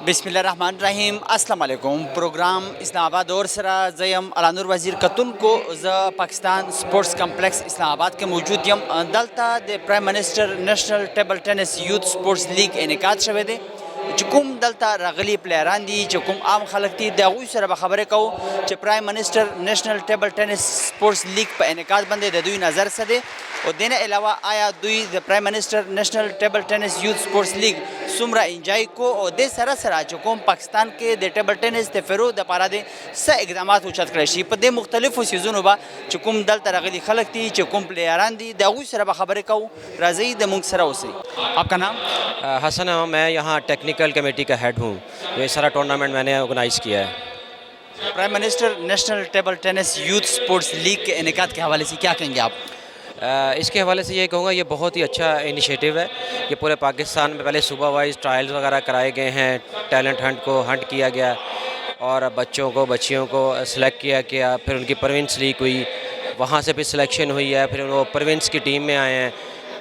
बिस्मिल्लाहिर्रहमानिर्रहीम अस्सलाम वालेकुम। प्रोग्राम इस्लामाबाद और सरा जयम अलानुर वज़ीर कतुन को ज़ पाकिस्तान स्पोर्ट्स कम्प्लेक्स इस्लामाबाद के मौजूद यम दलता दे prime minister national table tennis youth sports league इनेकाद शवे दे चुकुम दलता रगली प्लेयरान दी चुकुम आम खलक दी दागुई सर खबरें कहूँ च prime minister national table tennis sports league पर इनेकाद बंदे दे दुई नज़र से दे और देने अलावा आया दुई द prime minister national table tennis youth sports league सुमरा इंजाई को और दे सरा सरा चुकुम पाकिस्तान के दे टेबल टेनिस दे फेरो द पारा दे स इकदाम उचत क्रशी पर दे मुख्तलिफ सीजन बा चुकुम दल तरगली खलक दी चुकुम प्लेयरान दी दागुई सर खबरें कहूँ राजी द मुंगसरा से। आपका नाम? हसन है, मैं यहाँ टेक्निकल कमेटी का हेड हूँ। ये सारा टूर्नामेंट मैंने ऑर्गेनाइज़ किया है। Prime minister national table tennis youth sports league के इनेकाद के हवाले से क्या कहेंगे आप? इसके हवाले से ये कहूँगा ये बहुत ही अच्छा इनिशिएटिव है। ये पूरे पाकिस्तान में पहले सुबह वाइज ट्रायल्स वगैरह कराए गए हैं, टैलेंट हंट किया गया और बच्चों को बच्चियों को सिलेक्ट किया गया, फिर उनकी प्रोविंस लीग हुई, वहाँ से फिर सिलेक्शन हुई है, फिर वो प्रोविंस की टीम में आए हैं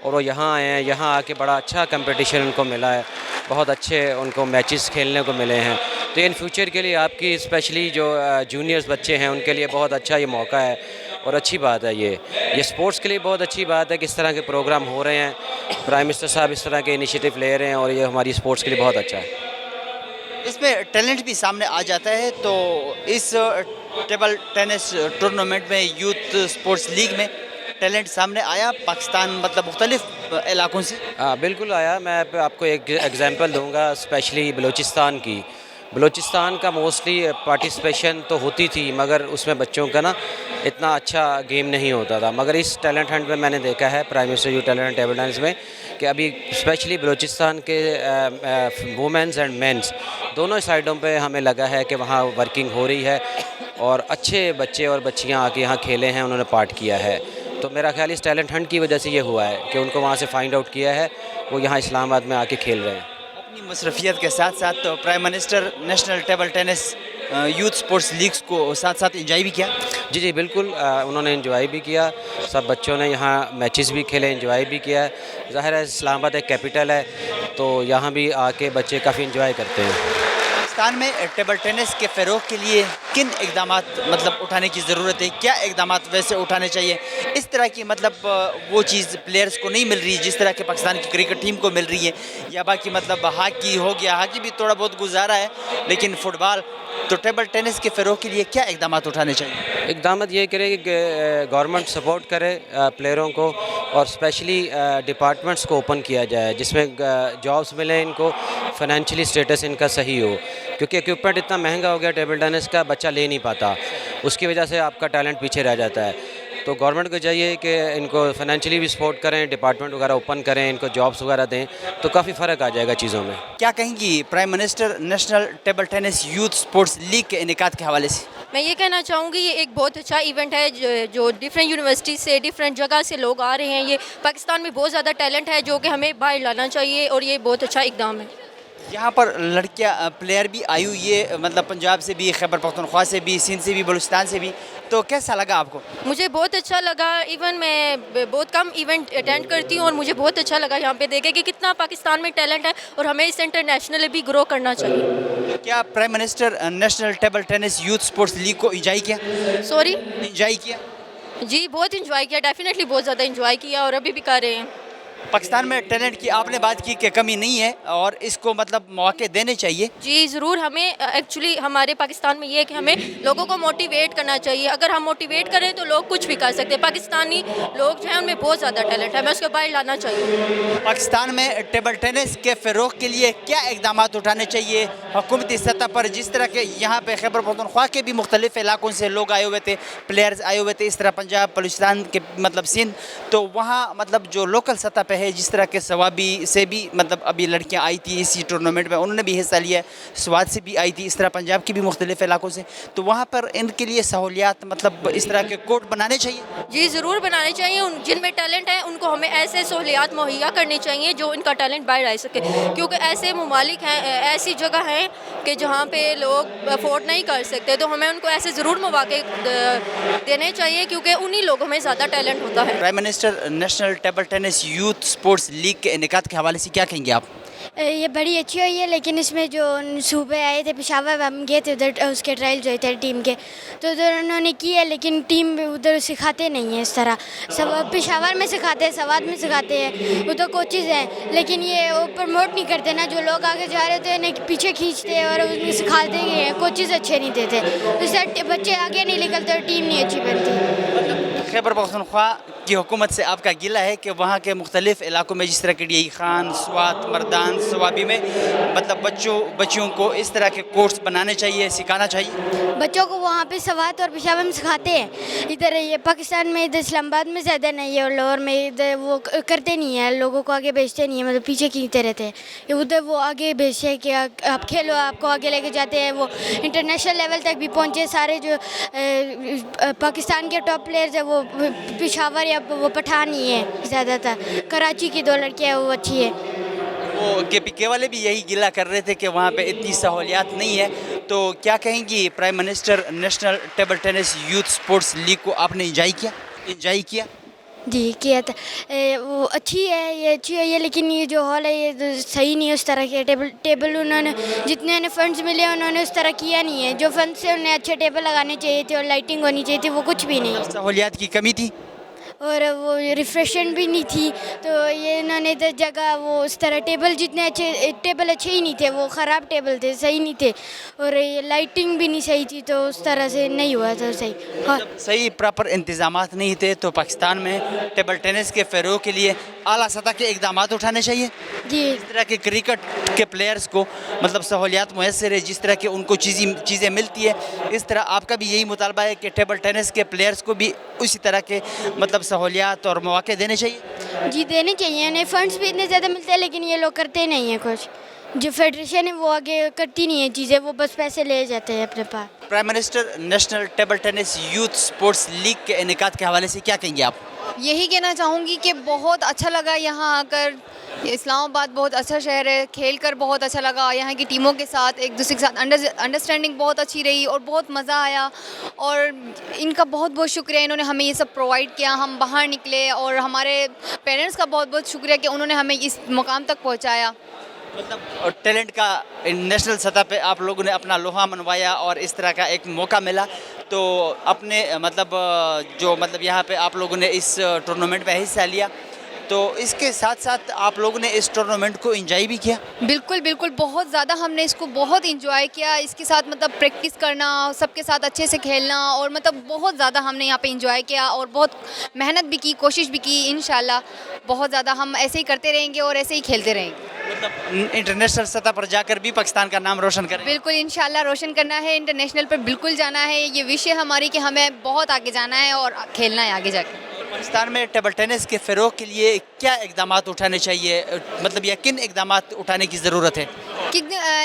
और वो यहाँ आए हैं। यहाँ आके बड़ा अच्छा कंपटीशन उनको मिला है, बहुत अच्छे उनको मैचेस खेलने को मिले हैं। तो इन फ्यूचर के लिए आपकी स्पेशली जो जूनियर्स बच्चे हैं उनके लिए बहुत अच्छा ये मौका है और अच्छी बात है। ये स्पोर्ट्स के लिए बहुत अच्छी बात है कि इस तरह के प्रोग्राम हो रहे हैं, प्राइम मिनिस्टर साहब इस तरह के इनिशिएटिव ले रहे हैं और ये हमारी स्पोर्ट्स के लिए बहुत अच्छा है। इसमें टैलेंट भी सामने आ जाता है, तो इस टेबल टेनिस टूर्नामेंट में यूथ स्पोर्ट्स लीग में टैलेंट सामने आया पाकिस्तान मतलब मुख्तलिफ इलाकों से? हाँ बिल्कुल आया। मैं आपको एक एग्जांपल दूंगा स्पेशली बलूचिस्तान की। बलूचिस्तान का मोस्टली पार्टिसिपेशन तो होती थी मगर उसमें बच्चों का ना इतना अच्छा गेम नहीं होता था। मगर इस टैलेंट हंट में मैंने देखा है prime minister youth talent table tennis में कि अभी स्पेशली बलूचिस्तान के वुमेंस एंड मेंस दोनों साइडों पे हमें लगा है कि वहाँ वर्किंग हो रही है और अच्छे बच्चे और बच्चियाँ आके यहाँ खेले हैं, उन्होंने पार्ट किया है। तो मेरा ख्याल इस टैलेंट हंट की वजह से ये हुआ है कि उनको वहाँ से फाइंड आउट किया है, वो यहाँ इस्लामाबाद में आके खेल रहे हैं। अपनी मसरफियत के साथ साथ तो prime minister national table tennis youth sports leagues को साथ साथ इंजॉय भी किया? जी बिल्कुल, उन्होंने इंजॉय भी किया। सब बच्चों ने यहाँ मैचेस भी खेले, इंजॉय भी किया। ज़ाहिर है इस्लामाबाद एक कैपिटल है तो यहाँ भी आके बच्चे काफ़ी इंजॉय करते हैं। पाकिस्तान में टेबल टेनिस के फ़रोग़ के लिए किन इक़दामात मतलब उठाने की ज़रूरत है? क्या इक़दामात वैसे उठाने चाहिए? इस तरह की मतलब वो चीज़ प्लेयर्स को नहीं मिल रही जिस तरह के पाकिस्तान की क्रिकेट टीम को मिल रही है, या बाकी मतलब हॉकी हो गया, हॉकी भी थोड़ा बहुत गुजारा है लेकिन फ़ुटबॉल, तो टेबल टेनिस के फ़रोग़ के लिए क्या इक़दामात उठाने चाहिए? इक़दाम ये करे कि गवर्नमेंट सपोर्ट करे प्लेयरों को और स्पेशली डिपार्टमेंट्स को ओपन किया जाए जिसमें जॉब्स मिलें इनको, फाइनेंशियली स्टेटस इनका सही हो, क्योंकि इक्विपमेंट इतना महंगा हो गया टेबल टेनिस का, बच्चा ले नहीं पाता, उसकी वजह से आपका टैलेंट पीछे रह जाता है। तो गवर्नमेंट को चाहिए कि इनको फाइनेंशियली भी सपोर्ट करें, डिपार्टमेंट वगैरह ओपन करें, इनको जॉब्स वगैरह दें, तो काफ़ी फ़र्क आ जाएगा चीज़ों में। क्या कहेंगी prime minister national table tennis youth sports league के इनेकाद के हवाले से? मैं ये कहना चाहूँगी ये एक बहुत अच्छा इवेंट है जो डिफरेंट यूनिवर्सिटी से डिफरेंट जगह से लोग आ रहे हैं। ये पाकिस्तान में बहुत ज़्यादा टैलेंट है जो कि हमें बाहर लाना चाहिए और ये बहुत अच्छा इकदाम है। यहाँ पर लड़कियाँ प्लेयर भी आई हुई है, मतलब पंजाब से भी, खैबर पख्तूनख्वा से भी, सिंध से भी, बलूचिस्तान से भी, तो कैसा लगा आपको? मुझे बहुत अच्छा लगा। इवन मैं बहुत कम इवेंट अटेंड करती हूँ और मुझे बहुत अच्छा लगा यहाँ पे देखे कि कितना पाकिस्तान में टैलेंट है और हमें इस इंटरनेशनली भी ग्रो करना चाहिए। क्या prime minister national table tennis youth sports league को इंजॉय किया? सॉरी, इंजॉय किया? जी बहुत इंजॉय किया, डेफिनेटली बहुत ज़्यादा इंजॉय किया और अभी भी कर रहे हैं। पाकिस्तान में टैलेंट की आपने बात की कि कमी नहीं है और इसको मतलब मौके देने चाहिए। जी ज़रूर, हमें एक्चुअली हमारे पाकिस्तान में ये है कि हमें लोगों को मोटिवेट करना चाहिए। अगर हम मोटिवेट करें तो लोग कुछ भी कर सकते हैं। पाकिस्तानी लोग जो हैं उनमें बहुत ज़्यादा टैलेंट है, हमें उसको बाहर लाना चाहिए। पाकिस्तान में टेबल टेनिस के फ़रोग़ के लिए क्या इक़दाम उठाने चाहिए हुकूमती सतह पर? जिस तरह के यहाँ पे खैबर पख्तूनख्वा के भी मुख्तलिफ इलाकों से लोग आए हुए थे, प्लेयर्स आए हुए थे, इस तरह पंजाब बलूचिस्तान के मतलब सिंध, तो वहाँ मतलब जो लोकल सतह पे है, जिस तरह के सवाबी से भी मतलब अभी लड़कियां आई थी इसी टूर्नामेंट में, उन्होंने भी हिस्सा लिया, स्वाद से भी आई थी, इस तरह पंजाब की भी मुख्तलिफ इलाकों से, तो वहाँ पर इनके लिए सहूलियात मतलब इस तरह के कोर्ट बनाने चाहिए? जी ज़रूर बनाने चाहिए। जिनमें टैलेंट है उनको हमें ऐसे सहूलियात मुहैया करनी चाहिए जो इनका टैलेंट बाहर आ सके, क्योंकि ऐसे ममालिक हैं, ऐसी जगह हैं कि जहाँ पे लोग अफोर्ड नहीं कर सकते, तो हमें उनको ऐसे ज़रूर मौके देने चाहिए क्योंकि उन्हीं लोगों में ज़्यादा टैलेंट होता है। Prime minister national table tennis youth sports league के इनेकाद के हवाले से क्या कहेंगे आप? ये बड़ी अच्छी हुई है, लेकिन इसमें जो सूबे आए थे पेशावर, हम गए थे उधर, उसके ट्रायल्स हुए थे टीम के, तो उधर उन्होंने की है, लेकिन टीम उधर सिखाते नहीं हैं इस तरह। सब पेशावर में सिखाते हैं, सवाद में सिखाते हैं, उधर कोचेज़ हैं, लेकिन ये वो प्रमोट नहीं करते ना, जो लोग आगे जा रहे थे उन्हें पीछे खींचते हैं और उन्हें सिखाते हैं, कोचेज़ अच्छे नहीं देते, तो इससे बच्चे आगे नहीं निकलते और टीम नहीं अच्छी बनती। खैबर पख्तूनख्वा की हुकूमत से आपका गिला है कि वहाँ के मुख्तलिफ इलाकों में जिस तरह के डीई खान, स्वात, मर्दान, सवाबी में मतलब बच्चियों को इस तरह के कोर्स बनाने चाहिए, सिखाना चाहिए। बच्चों को वहाँ पे सवात और पेशावर में सिखाते हैं, इधर ये पाकिस्तान में इधर इस्लामाबाद में ज़्यादा नहीं है, और लाहौर में इधर वो करते नहीं है, लोगों को आगे भेजते नहीं है, मतलब पीछे खींचते रहते हैं। ये उधर वो आगे भेजते हैं कि आप खेलो, आपको आगे लेके जाते हैं, वो इंटरनेशनल लेवल तक भी पहुँचे। सारे जो पाकिस्तान के टॉप प्लेयर्स है वो पेशावर या वो पठान ही है ज़्यादातर। कराची की 2 लड़कियाँ वो अच्छी है। वो KPK वाले भी यही गिला कर रहे थे कि वहाँ पे इतनी सहूलियात नहीं है, तो क्या कहेंगी prime minister national table tennis youth sports league को आपने इंजॉय किया? जी किया था। वो अच्छी है, ये अच्छी है ये, लेकिन ये जो हॉल है ये तो सही नहीं है उस तरह के। टेबल उन्होंने जितने उन्हें फंड्स मिले उन्होंने उस तरह किया नहीं है। जो फंड्स से उन्हें अच्छे टेबल लगाने चाहिए थे और लाइटिंग होनी चाहिए थी, वो कुछ भी नहीं। सहूलियात की कमी थी और वो रिफ्रेशमेंट भी नहीं थी, तो ये इन्होंने तो जगह वो उस तरह टेबल जितने अच्छे टेबल अच्छे ही नहीं थे, वो ख़राब टेबल थे, सही नहीं थे, और ये लाइटिंग भी नहीं सही थी, तो उस तरह से नहीं हुआ था सही। हाँ, सही प्रॉपर इंतजामात नहीं थे, तो पाकिस्तान में टेबल टेनिस के फ़रोग़ के लिए आला सतह के इक़दाम उठाने चाहिए। जी इस तरह के क्रिकेट के प्लेयर्स को मतलब सहूलियात मुयस्सर है, जिस तरह के उनको चीज़ें मिलती है, इस तरह आपका भी यही मुतालबा है कि टेबल टेनिस के प्लेयर्स को भी उसी तरह के मतलब सहूलियात और मौके देने चाहिए। जी देने चाहिए, उन्हें फ़ंड्स भी इतने ज़्यादा मिलते हैं, लेकिन ये लोग करते नहीं हैं कुछ। जो फेडरेशन है वो आगे करती नहीं है चीज़ें, वो बस पैसे ले जाते हैं अपने पास। Prime minister national table tennis youth sports league के इनेकाद के हवाले से क्या कहेंगे आप? यही कहना चाहूँगी कि बहुत अच्छा लगा यहाँ आकर। इस्लामाबाद बहुत अच्छा शहर है, खेल कर बहुत अच्छा लगा। यहाँ की टीमों के साथ एक दूसरे के साथ अंडरस्टैंडिंग बहुत अच्छी रही और बहुत मज़ा आया, और इनका बहुत बहुत शुक्रिया, इन्होंने हमें ये सब प्रोवाइड किया। हम बाहर निकले, और हमारे पेरेंट्स का बहुत बहुत शुक्रिया कि उन्होंने हमें इस मुकाम तक पहुँचाया। मतलब टैलेंट का नेशनल सतह पे आप लोगों ने अपना लोहा मनवाया और इस तरह का एक मौका मिला, तो अपने मतलब यहाँ पे आप लोगों ने इस टूर्नामेंट में हिस्सा लिया, तो इसके साथ साथ आप लोगों ने इस टूर्नामेंट को एंजॉय भी किया? बिल्कुल बिल्कुल, बहुत ज़्यादा हमने इसको बहुत इंजॉय किया। इसके साथ मतलब प्रैक्टिस करना, सबके साथ अच्छे से खेलना, और मतलब बहुत ज़्यादा हमने यहाँ पे इंजॉय किया और बहुत मेहनत भी की, कोशिश भी की। इंशाल्लाह बहुत ज़्यादा हम ऐसे ही करते रहेंगे और ऐसे ही खेलते रहेंगे। मतलब इंटरनेशनल सतह पर जाकर भी पाकिस्तान का नाम रोशन करें? बिल्कुल, इंशाल्लाह रोशन करना है, इंटरनेशनल पर बिल्कुल जाना है। ये विश है हमारी कि हमें बहुत आगे जाना है और खेलना है आगे जाकर। पाकिस्तान में टेबल टेनिस के फ़रोग़ के लिए क्या इक़दामात उठाने चाहिए, मतलब या किन इक़दामात उठाने की ज़रूरत है? कि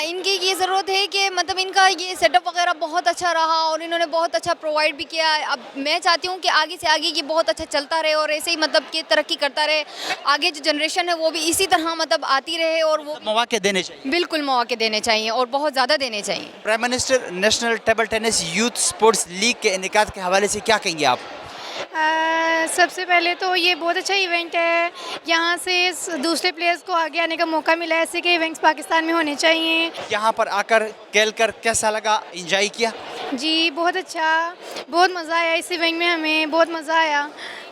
इनकी ये ज़रूरत है कि मतलब इनका ये सेटअप वगैरह बहुत अच्छा रहा और इन्होंने बहुत अच्छा प्रोवाइड भी किया। अब मैं चाहती हूँ कि आगे से आगे ये बहुत अच्छा चलता रहे और ऐसे ही मतलब कि तरक्की करता रहे। आगे जो जनरेशन है वो भी इसी तरह मतलब आती रहे, और वो मौके देने चाहिए। बिल्कुल मौके देने चाहिए और बहुत ज़्यादा देने चाहिए। Prime minister national table tennis youth sports league के इनेकाद के हवाले से क्या कहेंगे आप? सबसे पहले तो ये बहुत अच्छा इवेंट है, यहाँ से दूसरे प्लेयर्स को आगे आने का मौका मिला है। ऐसे के इवेंट्स पाकिस्तान में होने चाहिए। यहाँ पर आकर खेल कर कैसा लगा, एंजॉय किया? जी बहुत अच्छा, बहुत मज़ा आया इस इवेंट में, हमें बहुत मज़ा आया।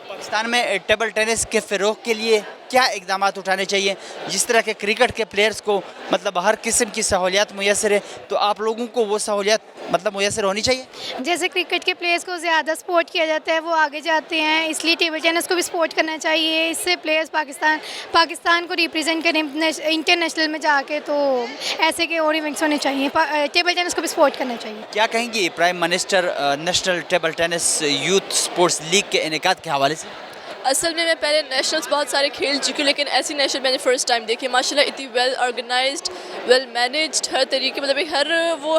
पाकिस्तान में टेबल टेनिस के फ़रोग़ के लिए क्या इक़दामात उठाने चाहिए? जिस तरह के क्रिकेट के प्लेयर्स को मतलब हर किस्म की सहूलियत मुयस्सर है, तो आप लोगों को वो सहूलियत मतलब मुयस्सर होनी चाहिए। जैसे क्रिकेट के प्लेयर्स को ज़्यादा सपोर्ट किया जाता है, वो आगे जाते हैं, इसलिए टेबल टेनिस को भी सपोर्ट करना चाहिए। इससे प्लेयर्स पाकिस्तान को रिप्रेजेंट करें इंटरनेशनल में जाके, तो ऐसे के और इवेंट्स होने चाहिए। टेबल टेनिस को भी सपोर्ट करना चाहिए। क्या कहेंगी prime minister national table tennis youth sports league के इनेकाद के हवाले से? असल में मैं पहले नेशनल्स बहुत सारे खेल चुकी हूँ, लेकिन ऐसी नेशनल मैंने फ़र्स्ट टाइम देखी। माशाल्लाह इतनी वेल ऑर्गेनाइज्ड, वेल मैनेज्ड, हर तरीके मतलब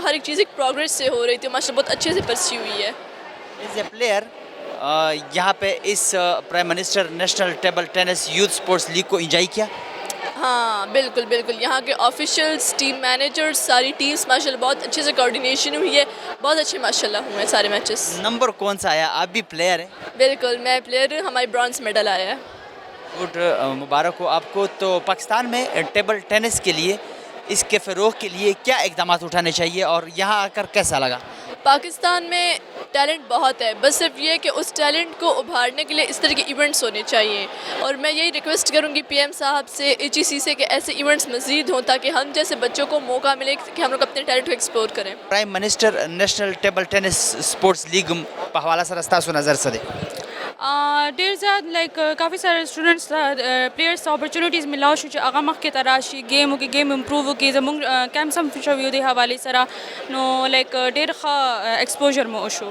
हर एक चीज़ एक प्रोग्रेस से हो रही थी। माशाल्लाह बहुत अच्छे से परस्यू हुई है। एज ए प्लेयर यहाँ पे इस prime minister national table tennis youth sports league को एंजॉय किया? हाँ बिल्कुल बिल्कुल, यहाँ के ऑफिशियल्स, टीम मैनेजर्स, सारी टीम्स माशाल्लाह बहुत अच्छे से कोऑर्डिनेशन हुई है, बहुत अच्छे माशाल्लाह हुए हैं सारे मैचेस। नंबर कौन सा आया? आप भी प्लेयर हैं? बिल्कुल, मैं प्लेयर हूँ, हमारी ब्रॉन्ज मेडल आया है। गुड, मुबारक हो आपको। तो पाकिस्तान में टेबल टेनिस के लिए, इसके फ़रोग़ के लिए क्या इक़दाम उठाने चाहिए और यहाँ आकर कैसा लगा? पाकिस्तान में टैलेंट बहुत है, बस सिर्फ ये कि उस टैलेंट को उभारने के लिए इस तरह के इवेंट्स होने चाहिए। और मैं यही रिक्वेस्ट करूँगी पीएम साहब से, HEC से, कि ऐसे इवेंट्स मज़ीद हों ताकि हम जैसे बच्चों को मौका मिले कि हम लोग अपने टैलेंट को एक्सप्लोर करें। Prime minister national table tennis sports league हवाला सर अस्तासु नज़र सदे ढेर ज़्यादा लाइक काफ़ी सारे स्टूडेंट्स प्लेयर्स अपॉर्चुनिटीज़ मिलाओ शुच आगा मख के तराशी गेम की गेम इम्प्रूव हो की जमुंग कैम सम फिशवियो दे हवाले सरा नो लाइक ढेर खा एक्सपोजर में ओशो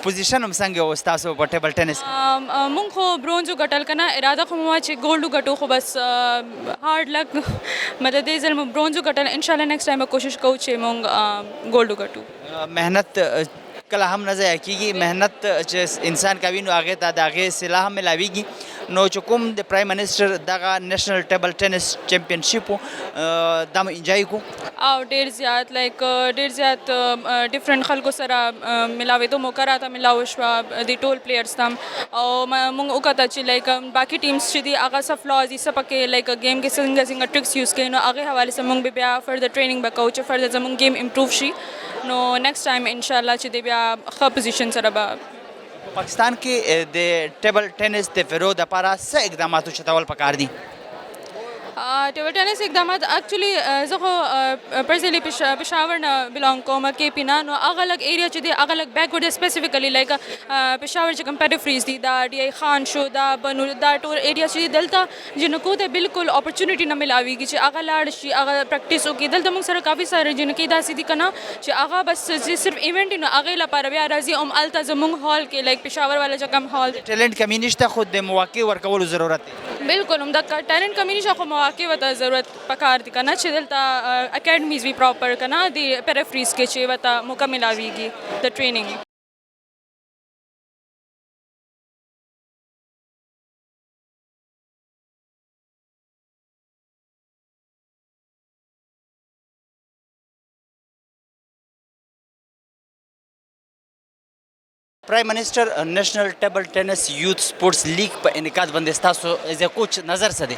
पोजीशन संगे हो अस्तासु टेबल टेनिस मुंग खो ब्रोंजो गटल कना इरादा खो मवाचे गोल्डू गटो खो बस हार्ड लक मतलब दे जल ब्रोंजो गटल इंशाल्लाह नेक्स्ट टाइम कोशिश करूँ छे मुंग गोल्डू गटू मेहनत कला हम नजर की मेहनत इंसान का भी आगे दागे सिलाह में लावीगी नो चुकुम द प्राइम मिनिस्टर दागा नेशनल टेबल टेनिस चैंपियनशिप दम इंजॉय को आओ ढेर ज़्यादा लाइक ढेर ज़्यादा डिफरेंट खल को सरा मिलावे तो मौका रहा था मिलावशवा दी टोल प्लेयर्स तम और मुंग उकता ची लाइक बाकी टीम्स ची आगा सब फ्लॉज इस सब के लाइक गेम के सिंगा ट्रिक्स यूज़ के नो आगे हवाले से मुंग बिया फर्दर ट्रेनिंग बकोच फर्दर जमुंग गेम इम्प्रूव शी नो नेक्स्ट टाइम इंशाल्लाह ची बिया ख पोजीशन सरबा पाकिस्तान के दे टेबल टेनिस दे फ़रोग़ दपारा से इक़दाम चतावल पकार दी टेबल टेनिस इकदाम एक्चुअली जखो पर्सनली पेशावर न बिलोंग को म के पी ना नो अलग एरिया ची अलग बैकवर्ड स्पेसिफिकली लाइक पेशावर ची कंपेटिफ्रीज दी दा डी खान शो दा बनू दा टूर एरिया ची दलता जिनको ते बिल्कुल अपॉर्चुनिटी न मिलावी की आगा लाड़ ची आगा प्रैक्टिस हो की दलता मुंग सर काफ़ी सारे जिनकी दासी दी कना ची आगा बस सिर्फ इवेंट नो आगे ला पार बिया राजी अलता जमुंग हॉल के लाइक पेशावर वाला जगह हॉल टैलेंट कमी निश्ता खुद दे मौके वर्कवल ज़रूरत है बिल्कुल उमदा टैलेंट कमी निशा को मौके वता ज़रूरत पकार दी कना छिदलता अकेडमीज भी प्रॉपर कना दी पेरेफ्रीज के चे वता मौका मिलावीगी द training prime minister national table tennis youth sports league पर इनकाद बंदिस्ता सो एज कुछ नज़र सदे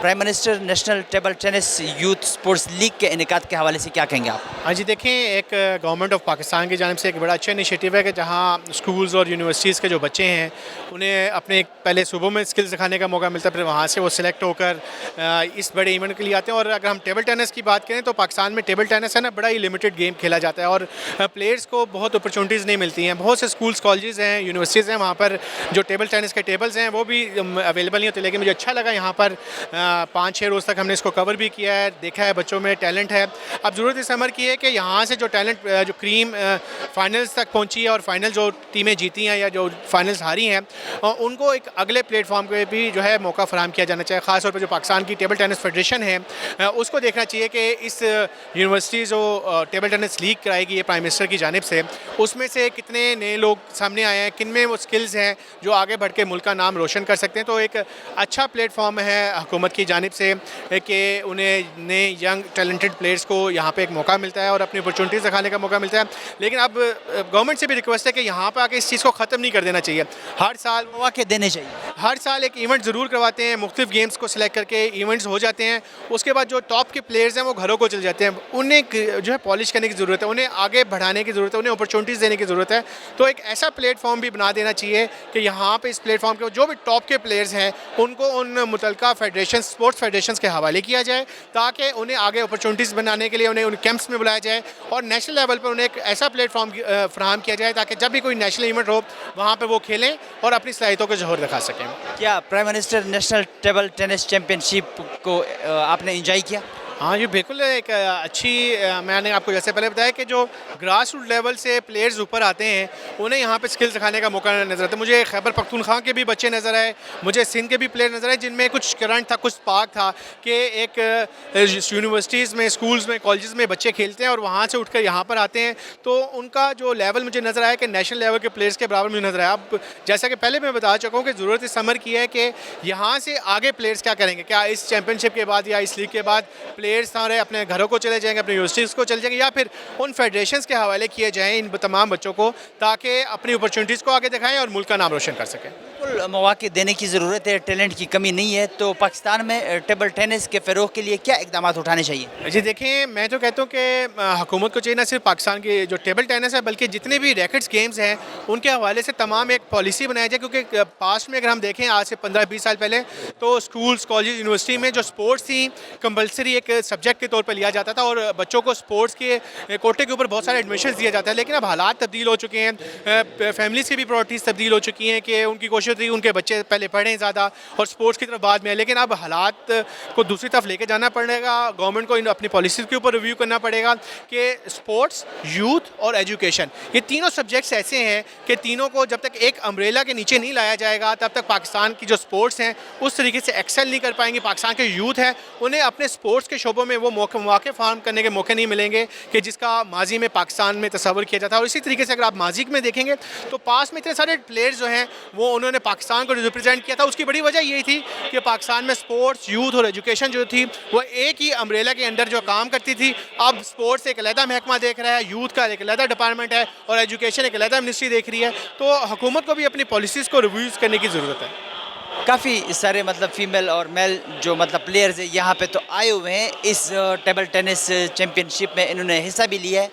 prime minister national table tennis youth sports league के इनेकाद के हवाले से क्या कहेंगे आप? हाँ जी, देखें एक गवर्नमेंट ऑफ पाकिस्तान की जानिब से एक बड़ा अच्छा इनिशिएटिव है कि जहाँ स्कूल्स और यूनिवर्सिटीज़ के जो बच्चे हैं उन्हें अपने पहले सूबों में स्किल्स दिखाने का मौका मिलता है, फिर वहाँ से वो सिलेक्ट होकर इस बड़े इवेंट के लिए आते हैं. और अगर हम टेबल टेनिस की बात करें तो पाकिस्तान में टेबल टेनिस है ना बड़ा ही लिमिटेड गेम खेला जाता है और प्लेयर्स को बहुत अपॉर्चुनिटीज़ नहीं मिलती हैं. बहुत से स्कूल्स कॉलेजेस हैं यूनिवर्सिटीज़ हैं वहाँ पर जो टेबल टेनिस के टेबल्स हैं वो भी अवेलेबल नहीं होते. लेकिन मुझे अच्छा लगा यहाँ पर 5-6 रोज़ तक हमने इसको कवर भी किया है, देखा है बच्चों में टैलेंट है. अब ज़रूरत इस अमर की है कि यहाँ से जो टैलेंट जो क्रीम फाइनल्स तक पहुँची है और फाइनल जो टीमें जीती हैं या जो फाइनल्स हारी हैं उनको एक अगले प्लेटफॉर्म पे भी जो है मौका फराहम किया जाना चाहिए. ख़ास तौर पर जो पाकिस्तान की टेबल टेनिस फेडरेशन है उसको देखना चाहिए कि इस यूनिवर्सिटी जो टेबल टेनिस लीग कराएगी ये प्राइम मिनिस्टर की जानिब से उसमें से कितने नए लोग सामने आए हैं, किन में वो स्किल्स हैं जो आगे बढ़ के मुल्क का नाम रोशन कर सकते हैं. तो एक अच्छा प्लेटफॉर्म है हुकूमत की जानिब से कि उन्हें नए यंग टैलेंटेड प्लेयर्स को यहाँ पे एक मौका मिलता है और अपनी अपॉर्चुनिटीज़ दिखाने का मौका मिलता है. लेकिन अब गवर्नमेंट से भी रिक्वेस्ट है कि यहाँ पर आके इस चीज़ को ख़त्म नहीं कर देना चाहिए. हर साल मौके देने चाहिए. हर साल एक इवेंट ज़रूर करवाते हैं, मुख्तलिफ गेम्स को सिलेक्ट करके इवेंट्स हो जाते हैं. उसके बाद जो टॉप के प्लेयर्स हैं वो घरों को चले जाते हैं. उन्हें जो है पॉलिश करने की ज़रूरत है, उन्हें आगे बढ़ाने की ज़रूरत है, उन्हें अपॉर्चुनिटीज़ देने की ज़रूरत है. तो एक ऐसा प्लेटफॉर्म भी बना देना चाहिए कि यहाँ पे इस प्लेटफॉर्म के जो भी टॉप के प्लेयर्स हैं उनको उन मुतलका फेडरेशन स्पोर्ट्स फेडरेशन के हवाले किया जाए ताकि उन्हें आगे अपॉर्चुनिटीज़ बनाने के लिए उन्हें उन कैंप्स में बुलाया जाए और नेशनल लेवल पर उन्हें एक ऐसा प्लेटफॉर्म फराहम किया जाए ताकि जब भी कोई नेशनल इवेंट हो वहाँ पर वो खेलें और अपनी सलाहियतों को ज़ोहर दिखा सकें. क्या prime minister national table tennis championship को आपने इंजॉय किया? हाँ जी, बिल्कुल एक अच्छी मैंने आपको जैसे पहले बताया कि जो ग्रास रूट लेवल से प्लेयर्स ऊपर आते हैं उन्हें यहाँ पे स्किल्स दिखाने का मौका नज़र आता है. मुझे खैबर पख्तूनख्वा के भी बच्चे नज़र आए, मुझे सिंध के भी प्लेयर नज़र आए जिनमें कुछ करंट था, कुछ स्पार्क था कि एक यूनिवर्सिटीज़ में स्कूल्स में कॉलेजेस में बच्चे खेलते हैं और वहाँ से उठकर यहाँ पर आते हैं तो उनका जो लेवल मुझे नज़र आया कि नेशनल लेवल के प्लेयर्स के बराबर मुझे नज़र आया. अब जैसा कि पहले मैं बता चुका हूँ कि ज़रूरत इस समर की है कि यहाँ से आगे प्लेयर्स क्या करेंगे. क्या इस चैम्पियनशिप के बाद या इस लीग के बाद प्लेयर्स सारे अपने घरों को चले जाएंगे, अपने यूनिवर्सिटीज़ को चले जाएंगे या फिर उन फेडरेशंस के हवाले किए जाएँ इन तमाम बच्चों को ताकि अपनी अपॉर्चुनिटीज़ को आगे दिखाएं और मुल्क का नाम रोशन कर सकें. बिल्कुल मौके देने की ज़रूरत है, टैलेंट की कमी नहीं है. तो पाकिस्तान में टेबल टेनिस के फ़रोग़ के लिए क्या इक़दाम उठाने चाहिए? जी देखें, मैं तो कहता हूँ कि हुकूमत को चाहिए ना सिर्फ पाकिस्तान की जो टेबल टेनिस है बल्कि जितने भी रैकेट्स गेम्स हैं उनके हवाले से तमाम एक पॉलिसी बनाई जाए. क्योंकि पास्ट में अगर हम देखें आज से 15-20 साल पहले तो स्कूल्स कॉलेज यूनिवर्सिटी में जो स्पोर्ट्स थी कंपलसरी एक सब्जेक्ट के तौर पर लिया जाता था और बच्चों को स्पोर्ट्स के कोटे के ऊपर बहुत सारे एडमिशन दिया जाता है. लेकिन अब हालात तब्दील हो चुके हैं, फैमिलीज़ की भी प्रायोरिटीज़ तब्दील हो चुकी हैं कि उनकी कोशिश थी उनके बच्चे पहले पढ़ें ज़्यादा और स्पोर्ट्स की तरफ बाद में. लेकिन अब हालात को दूसरी तरफ लेके जाना पड़ेगा. गवर्नमेंट को अपनी पॉलिसीज़ के ऊपर रिव्यू करना पड़ेगा कि स्पोर्ट्स, यूथ और एजुकेशन ये तीनों सब्जेक्ट्स ऐसे हैं कि तीनों को जब तक एक अम्ब्रेला के नीचे नहीं लाया जाएगा तब तक पाकिस्तान की जो स्पोर्ट्स हैं उस तरीके से एक्सेल नहीं कर पाएंगे. पाकिस्तान के यूथ हैं उन्हें अपने स्पोर्ट्स के शोबों में वो मौके फार्म करने के मौके नहीं मिलेंगे कि जिसका माजी में पाकिस्तान में तस्वर किया जाता है. और इसी तरीके से अगर आप माजी में देखेंगे तो पास में इतने सारे प्लेयर्स जो हैं वो उन्होंने पाकिस्तान को रिप्रेजेंट किया था. उसकी बड़ी वजह यही थी कि पाकिस्तान में स्पोर्ट्स, यूथ और एजुकेशन जो थी वो एक ही अम्ब्रेला के अंडर जो काम करती थी. अब स्पोर्ट्स एक अलहदा महकमा देख रहा है, यूथ का एक अलहदा डिपार्टमेंट है और एजुकेशन एक अलहदा मिनिस्ट्री देख रही है. तो हुकूमत को भी अपनी पॉलिसीज़ को रिव्यूज़ करने की ज़रूरत है. काफ़ी सारे मतलब फ़ीमेल और मेल जो मतलब प्लेयर्स हैं यहाँ पे तो आए हुए हैं इस टेबल टेनिस चैम्पियनशिप में, इन्होंने हिस्सा भी लिया है.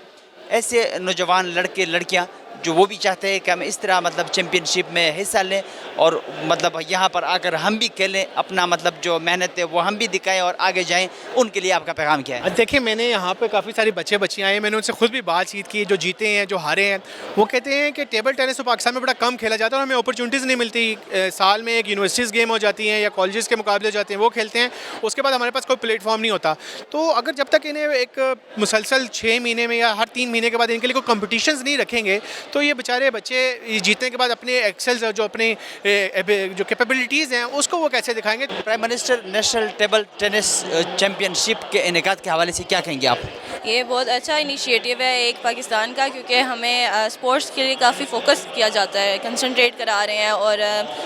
ऐसे नौजवान लड़के लड़कियाँ जो वो भी चाहते हैं कि हम इस तरह मतलब चैम्पियनशिप में हिस्सा लें और मतलब यहाँ पर आकर हम भी खेलें, अपना मतलब जो मेहनत है वो हम भी दिखाएं और आगे जाएं, उनके लिए आपका पैगाम क्या है? देखिए, मैंने यहाँ पे काफ़ी सारे बच्चे बच्चियाँ आए, मैंने उनसे खुद भी बातचीत की, जो जीते हैं जो हारे हैं. वो कहते हैं कि टेबल टेनिस तो पाकिस्तान में बड़ा कम खेला जाता है और हमें अपॉर्चुनिटीज़ नहीं मिलती. साल में एक यूनिवर्सिटीज़ गेम हो जाती हैं या कॉलेजेस के मुकाबले हो जाते हैं, वो खेलते हैं. उसके बाद हमारे पास कोई प्लेटफॉर्म नहीं होता. तो अगर जब तक इन्हें एक मुसलसल 6 महीने में या हर 3 महीने के बाद इनके लिए कोई कॉम्पिटिशन्स नहीं रखेंगे तो ये बेचारे बच्चे जीतने के बाद अपने एक्सेल्स जो अपनी जो कैपेबिलिटीज़ हैं उसको वो कैसे दिखाएंगे। Prime minister national table tennis championship के इनेकाद के हवाले से क्या कहेंगे आप? ये बहुत अच्छा इनिशिएटिव है एक पाकिस्तान का, क्योंकि हमें स्पोर्ट्स के लिए काफ़ी फोकस किया जाता है, कंसंट्रेट करा रहे हैं, और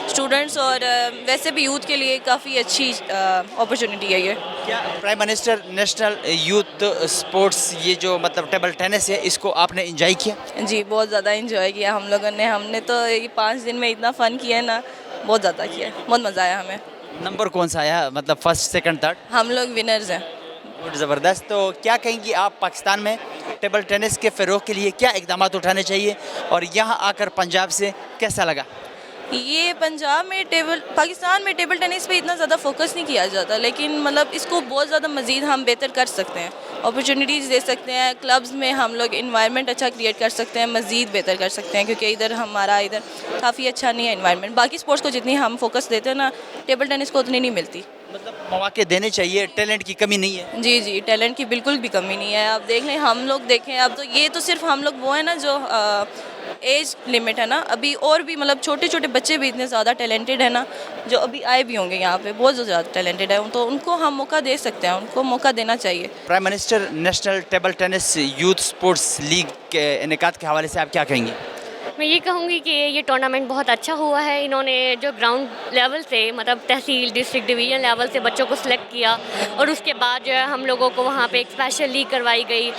स्टूडेंट्स और वैसे भी यूथ के लिए काफ़ी अच्छी अपॉर्चुनिटी है ये। क्या prime minister national youth sports ये जो मतलब टेबल टेनिस है इसको आपने इंजॉय किया? जी बहुत ज़्यादा इंजॉय किया हम लोगों ने। हमने तो ये 5 दिन में इतना फ़न किया है ना, बहुत ज़्यादा किया, बहुत मज़ा आया हमें। नंबर कौन सा आया, मतलब फर्स्ट सेकंड थर्ड? हम लोग विनर्स हैं। गुड, ज़बरदस्त। तो क्या कहेंगी आप पाकिस्तान में टेबल टेनिस के फ़रोग के लिए क्या इक़दाम उठाने चाहिए और यहाँ आकर पंजाब से कैसा लगा? ये पंजाब में पाकिस्तान में टेबल टेनिस पे इतना ज़्यादा फोकस नहीं किया जाता, लेकिन मतलब इसको बहुत ज़्यादा मज़ीद हम बेहतर कर सकते हैं, अपॉर्चुनिटीज़ दे सकते हैं, क्लब्स में हम लोग इन्वायरमेंट अच्छा क्रिएट कर सकते हैं, मज़ीद बेहतर कर सकते हैं, क्योंकि हमारा इधर काफ़ी अच्छा नहीं है इन्वायरमेंट। बाकी स्पोर्ट्स को जितनी हम फोकस देते हैं ना, टेबल टेनिस को उतनी नहीं मिलती। मतलब मौके देने चाहिए, टैलेंट की कमी नहीं है? जी जी, टैलेंट की बिल्कुल भी कमी नहीं है। आप देख लें, हम लोग देखें, अब तो ये तो सिर्फ हम लोग वो है ना जो एज लिमिट है ना, अभी और भी मतलब छोटे छोटे बच्चे भी इतने ज़्यादा टैलेंटेड है ना, जो अभी आए भी होंगे यहाँ पे, बहुत ज़्यादा टैलेंटेड है, तो उनको हम मौका दे सकते हैं, उनको मौका देना चाहिए। Prime minister national table tennis youth sports league के इनेकाद के हवाले से आप क्या कहेंगे? मैं ये कहूँगी कि ये टूर्नामेंट बहुत अच्छा हुआ है। इन्होंने जो ग्राउंड लेवल से मतलब तहसील, डिस्ट्रिक्ट, डिवीज़न लेवल से बच्चों को सिलेक्ट किया, और उसके बाद जो है हम लोगों को वहाँ पे एक स्पेशल लीग करवाई गई,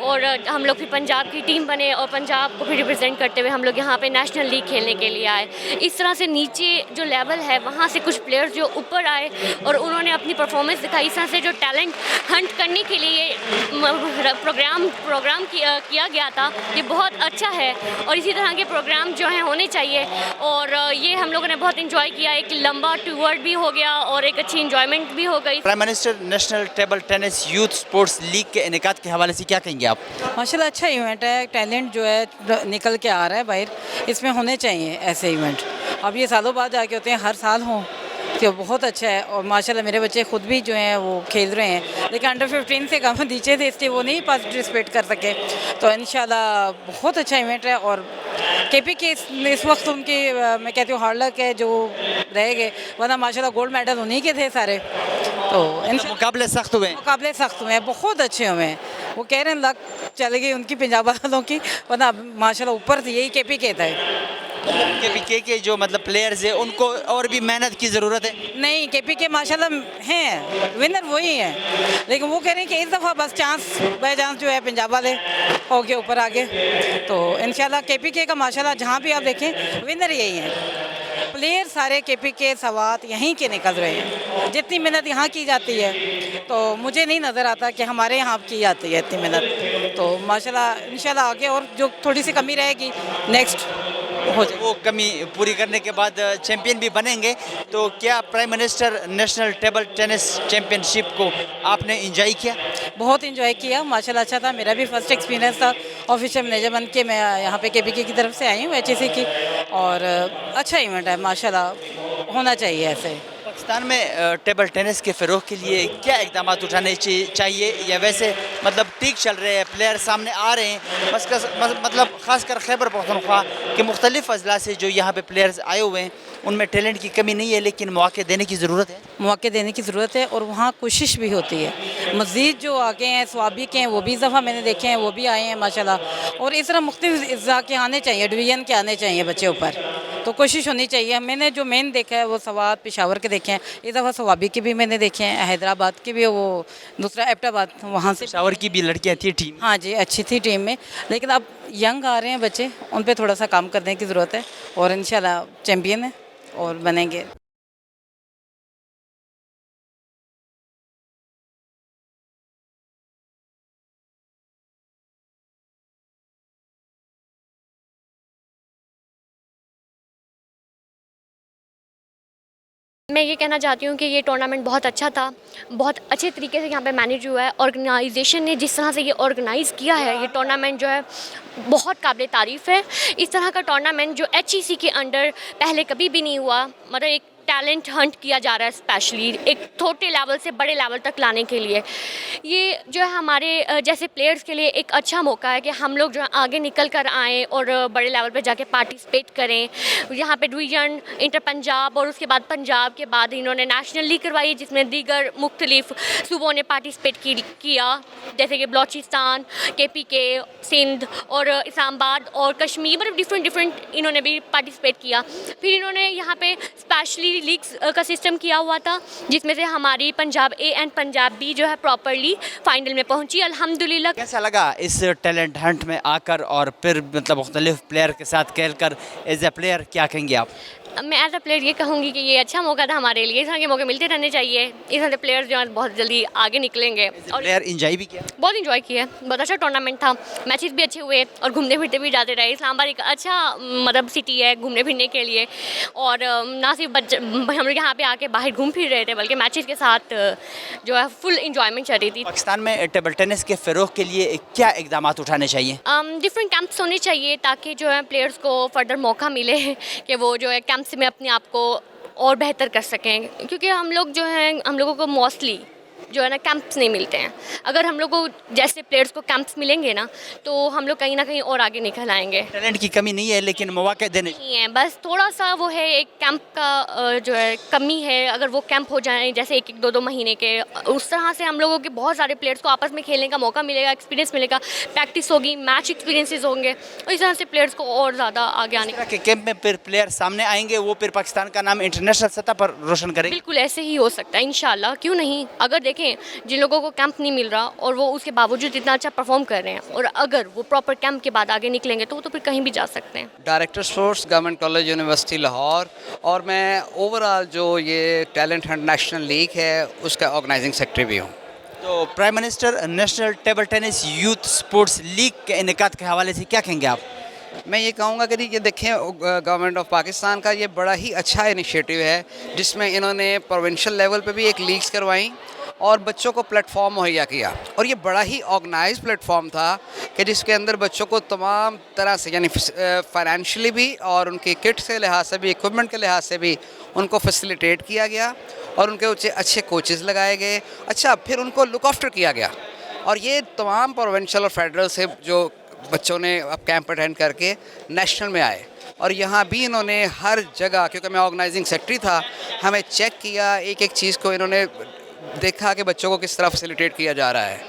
और हम लोग फिर पंजाब की टीम बने, और पंजाब को फिर रिप्रेजेंट करते हुए हम लोग यहाँ पे नेशनल लीग खेलने के लिए आए। इस तरह से नीचे जो लेवल है वहाँ से कुछ प्लेयर्स जो ऊपर आए और उन्होंने अपनी परफॉर्मेंस दिखाई। इस तरह से जो टैलेंट हंट करने के लिए प्रोग्राम किया गया था, ये बहुत अच्छा है, और इसी तरह के प्रोग्राम जो हैं होने चाहिए। और ये हम लोगों ने बहुत इंजॉय किया, एक लंबा टूर भी हो गया और एक अच्छी इंजॉयमेंट भी हो गई। Prime minister national table tennis youth sports league के इनेकाद के हवाले से क्या कहेंगे आप? माशाल्लाह अच्छा इवेंट है, टैलेंट जो है निकल के आ रहा है बाहर, इसमें होने चाहिए ऐसे इवेंट। अब ये सालों बाद जाके होते हैं, हर साल हों तो बहुत अच्छा है। और माशाल्लाह मेरे बच्चे खुद भी जो हैं वो खेल रहे हैं, लेकिन अंडर 15 से कम नीचे थे, इसलिए वो नहीं पार्टिसिपेट कर सके। तो इंशाल्लाह बहुत अच्छा इवेंट है। और केपी के इस वक्त उनकी मैं कहती हूँ हार्ड लक है जो रह गए, वरना माशाल्लाह गोल्ड मेडल उन्हीं के थे सारे। तो मुकाबले सख्त हुए हैं, बहुत अच्छे हुए हैं। वो कह रहे हैं लक चल गई उनकी पंजाब वालों की, वरना माशाल्लाह ऊपर से यही केपी कहता है। केपी के जो मतलब प्लेयर्स है उनको और भी मेहनत की ज़रूरत है? नहीं, केपी के माशाल्लाह हैं, विनर वही हैं, लेकिन वो कह रहे हैं कि इस दफ़ा बस बाय चांस जो है पंजाब वाले हो के ऊपर आगे। तो इंशाल्लाह केपी के का माशाल्लाह जहाँ भी आप देखें विनर यही हैं। प्लेयर सारे केपी के सवात यहीं के निकल रहे हैं, जितनी मेहनत यहाँ की जाती है तो मुझे नहीं नज़र आता कि हमारे यहाँ की जाती है इतनी मेहनत। तो माशाल्लाह इंशाल्लाह आगे और जो थोड़ी सी कमी रहेगी नेक्स्ट हो जाए, वो कमी पूरी करने के बाद चैंपियन भी बनेंगे। तो क्या prime minister national table tennis championship को आपने इंजॉय किया? बहुत इंजॉय किया, माशाल्लाह अच्छा था। मेरा भी फर्स्ट एक्सपीरियंस था ऑफिशियल मैनेजर बन के, मैं यहाँ पे केपीके की तरफ से आई हूँ HSC की, और अच्छा इवेंट है माशाल्लाह, होना चाहिए ऐसे। पाकिस्तान में टेबल टेनिस के फ़रोग के लिए क्या इक़दाम उठाने चाहिए, या वैसे मतलब ठीक चल रहे हैं, प्लेयर सामने आ रहे हैं, मतलब ख़ासकर खैबर पख्तूनख्वा के मुख्तलिफ़ अजला से जो यहाँ पे प्लेयर्स आए हुए हैं उनमें टैलेंट की कमी नहीं है, लेकिन मौके देने की ज़रूरत है? मौके देने की ज़रूरत है, और वहाँ कोशिश भी होती है। मज़ीद जो आगे हैं स्वाबी के हैं वो भी इस दफ़ा मैंने देखे हैं, वो भी आए हैं माशाल्लाह। और इस तरह मुख्तलिफ अज़्ज़ा के आने चाहिए, डिवीज़न के आने चाहिए बच्चे ऊपर, तो कोशिश होनी चाहिए। मैंने जो मेन देखा है वो सवात पेशावर के देखे हैं, इस दफ़ा स्वाबी के भी मैंने देखे हैं, हैदराबाद के भी, वो दूसरा एबटाबाद वहाँ से पेशावर की भी लड़कियाँ थी टीम? हाँ जी, अच्छी थी टीम में, लेकिन अब यंग आ रहे हैं बच्चे, उन पर थोड़ा सा काम करने की ज़रूरत है, और इंशाल्लाह चैम्पियन है और बनेंगे। मैं ये कहना चाहती हूँ कि ये टूर्नामेंट बहुत अच्छा था, बहुत अच्छे तरीके से यहाँ पे मैनेज हुआ है। ऑर्गेनाइजेशन ने जिस तरह से ये ऑर्गेनाइज़ किया है, ये टूर्नामेंट जो है बहुत काबिल तारीफ़ है। इस तरह का टूर्नामेंट जो HEC के अंडर पहले कभी भी नहीं हुआ, मतलब एक टैलेंट हंट किया जा रहा है, स्पेशली एक छोटे लेवल से बड़े लेवल तक लाने के लिए। ये जो है हमारे जैसे प्लेयर्स के लिए एक अच्छा मौका है कि हम लोग जो है आगे निकल कर आएँ और बड़े लेवल पे जाके पार्टिसिपेट करें। यहाँ पे डिवीज़न, इंटर पंजाब और उसके बाद पंजाब के बाद इन्होंने नेशनल लीग करवाई, जिसमें दीगर मुख्तलिफ सूबों ने पार्टिसिपेट किया, जैसे कि बलोचिस्तान, KPK, सिंध और इस्लामाबाद और कश्मीर, मतलब डिफरेंट इन्होंने भी पार्टिसिपेट किया। फिर इन्होंने यहाँ पे स्पेशली लीग्स का सिस्टम किया हुआ था, जिसमें से हमारी Punjab A and Punjab B जो है प्रॉपरली फाइनल में पहुंची, अल्हम्दुलिल्लाह। कैसा लगा इस टैलेंट हंट में आकर और फिर मतलब मुख्तलिफ प्लेयर के साथ खेल कर? एज ए प्लेयर क्या कहेंगे आप? मैं एज अ प्लेयर ये कहूँगी कि ये अच्छा मौका था हमारे लिए, इस तरह के मौके मिलते रहने चाहिए। इस तरह के प्लेयर्स जो हैं बहुत जल्दी आगे निकलेंगे। और प्लेयर इंजॉय भी किया? बहुत इंजॉय किया, बहुत अच्छा टूर्नामेंट था, मैचेस भी अच्छे हुए और घूमने फिरते भी जाते रहे। इस्लामाबाद एक अच्छा मतलब सिटी है घूमने फिरने के लिए, और ना सिर्फ हम लोग यहाँ पे आके बाहर घूम फिर रहे थे, बल्कि मैचेस के साथ जो है फुल इंजॉयमेंट चल रही थी। पाकिस्तान में टेबल टेनिस के फ़रोग के लिए क्या इकदाम उठाने चाहिए? डिफरेंट कैंप्स होने चाहिए ताकि जो है प्लेयर्स को फर्दर मौका मिले कि वो जो है कैंप्स में अपने आप को और बेहतर कर सकें, क्योंकि हम लोग जो हैं, हम लोगों को मोस्टली जो है ना कैंप्स नहीं मिलते हैं। अगर हम लोग को जैसे प्लेयर्स को कैंप्स मिलेंगे ना, तो हम लोग कहीं ना कहीं और आगे निकल आएंगे। टैलेंट की कमी नहीं है, लेकिन मौके देने नहीं है, बस थोड़ा सा वो है, एक कैंप का जो है कमी है। अगर वो कैंप हो जाए जैसे 1-1, 2-2 महीने के, उस तरह से हम लोगों के बहुत सारे प्लेयर्स को आपस में खेलने का मौका मिलेगा, एक्सपीरियंस मिलेगा, प्रैक्टिस होगी, मैच एक्सपीरियंसेस होंगे, और इस तरह से प्लेयर्स को और ज़्यादा आगे आने के कैंप में फिर प्लेयर सामने आएंगे, वो फिर पाकिस्तान का नाम इंटरनेशनल सतह पर रोशन करेंगे। बिल्कुल ऐसे ही हो सकता है इंशाल्लाह, क्यों नहीं। अगर देखें जिन लोगों को कैंप नहीं मिल रहा और वो उसके बावजूद इतना अच्छा परफॉर्म कर रहे हैं, और अगर वो प्रॉपर कैंप के बाद आगे निकलेंगे तो वो तो फिर कहीं भी जा सकते हैं। Director sports, government college university Lahore, और मैं ओवरऑल जो ये टैलेंट हंट नेशनल लीग है उसका ऑर्गेनाइजिंग सेक्रेटरी भी हूँ। तो prime minister national table tennis youth sports league के इनेकाद के हवाले से क्या कहेंगे आप? मैं ये कहूँगा कि ये देखें, गवर्नमेंट ऑफ पाकिस्तान का ये बड़ा ही अच्छा इनिशिएटिव है, जिसमें इन्होंने प्रोविंशियल लेवल पे भी एक लीग्स करवाई और बच्चों को प्लेटफॉर्म मुहैया किया, और ये बड़ा ही ऑर्गेनाइज प्लेटफॉर्म था कि जिसके अंदर बच्चों को तमाम तरह से, यानी फाइनेंशियली भी और उनके किट के लिहाज से भी, इक्विपमेंट के लिहाज से भी उनको फैसिलिटेट किया गया, और उनके अच्छे कोचेज़ लगाए गए। अच्छा, फिर उनको लुक आफ्टर किया गया, और ये तमाम प्रोविंशियल और फेडरल से जो बच्चों ने अब कैंप अटेंड करके नेशनल में आए, और यहाँ भी इन्होंने हर जगह, क्योंकि मैं ऑर्गेनाइजिंग सेक्रेटरी था, हमें चेक किया, एक एक चीज़ को इन्होंने देखा कि बच्चों को किस तरह फैसिलिटेट किया जा रहा है,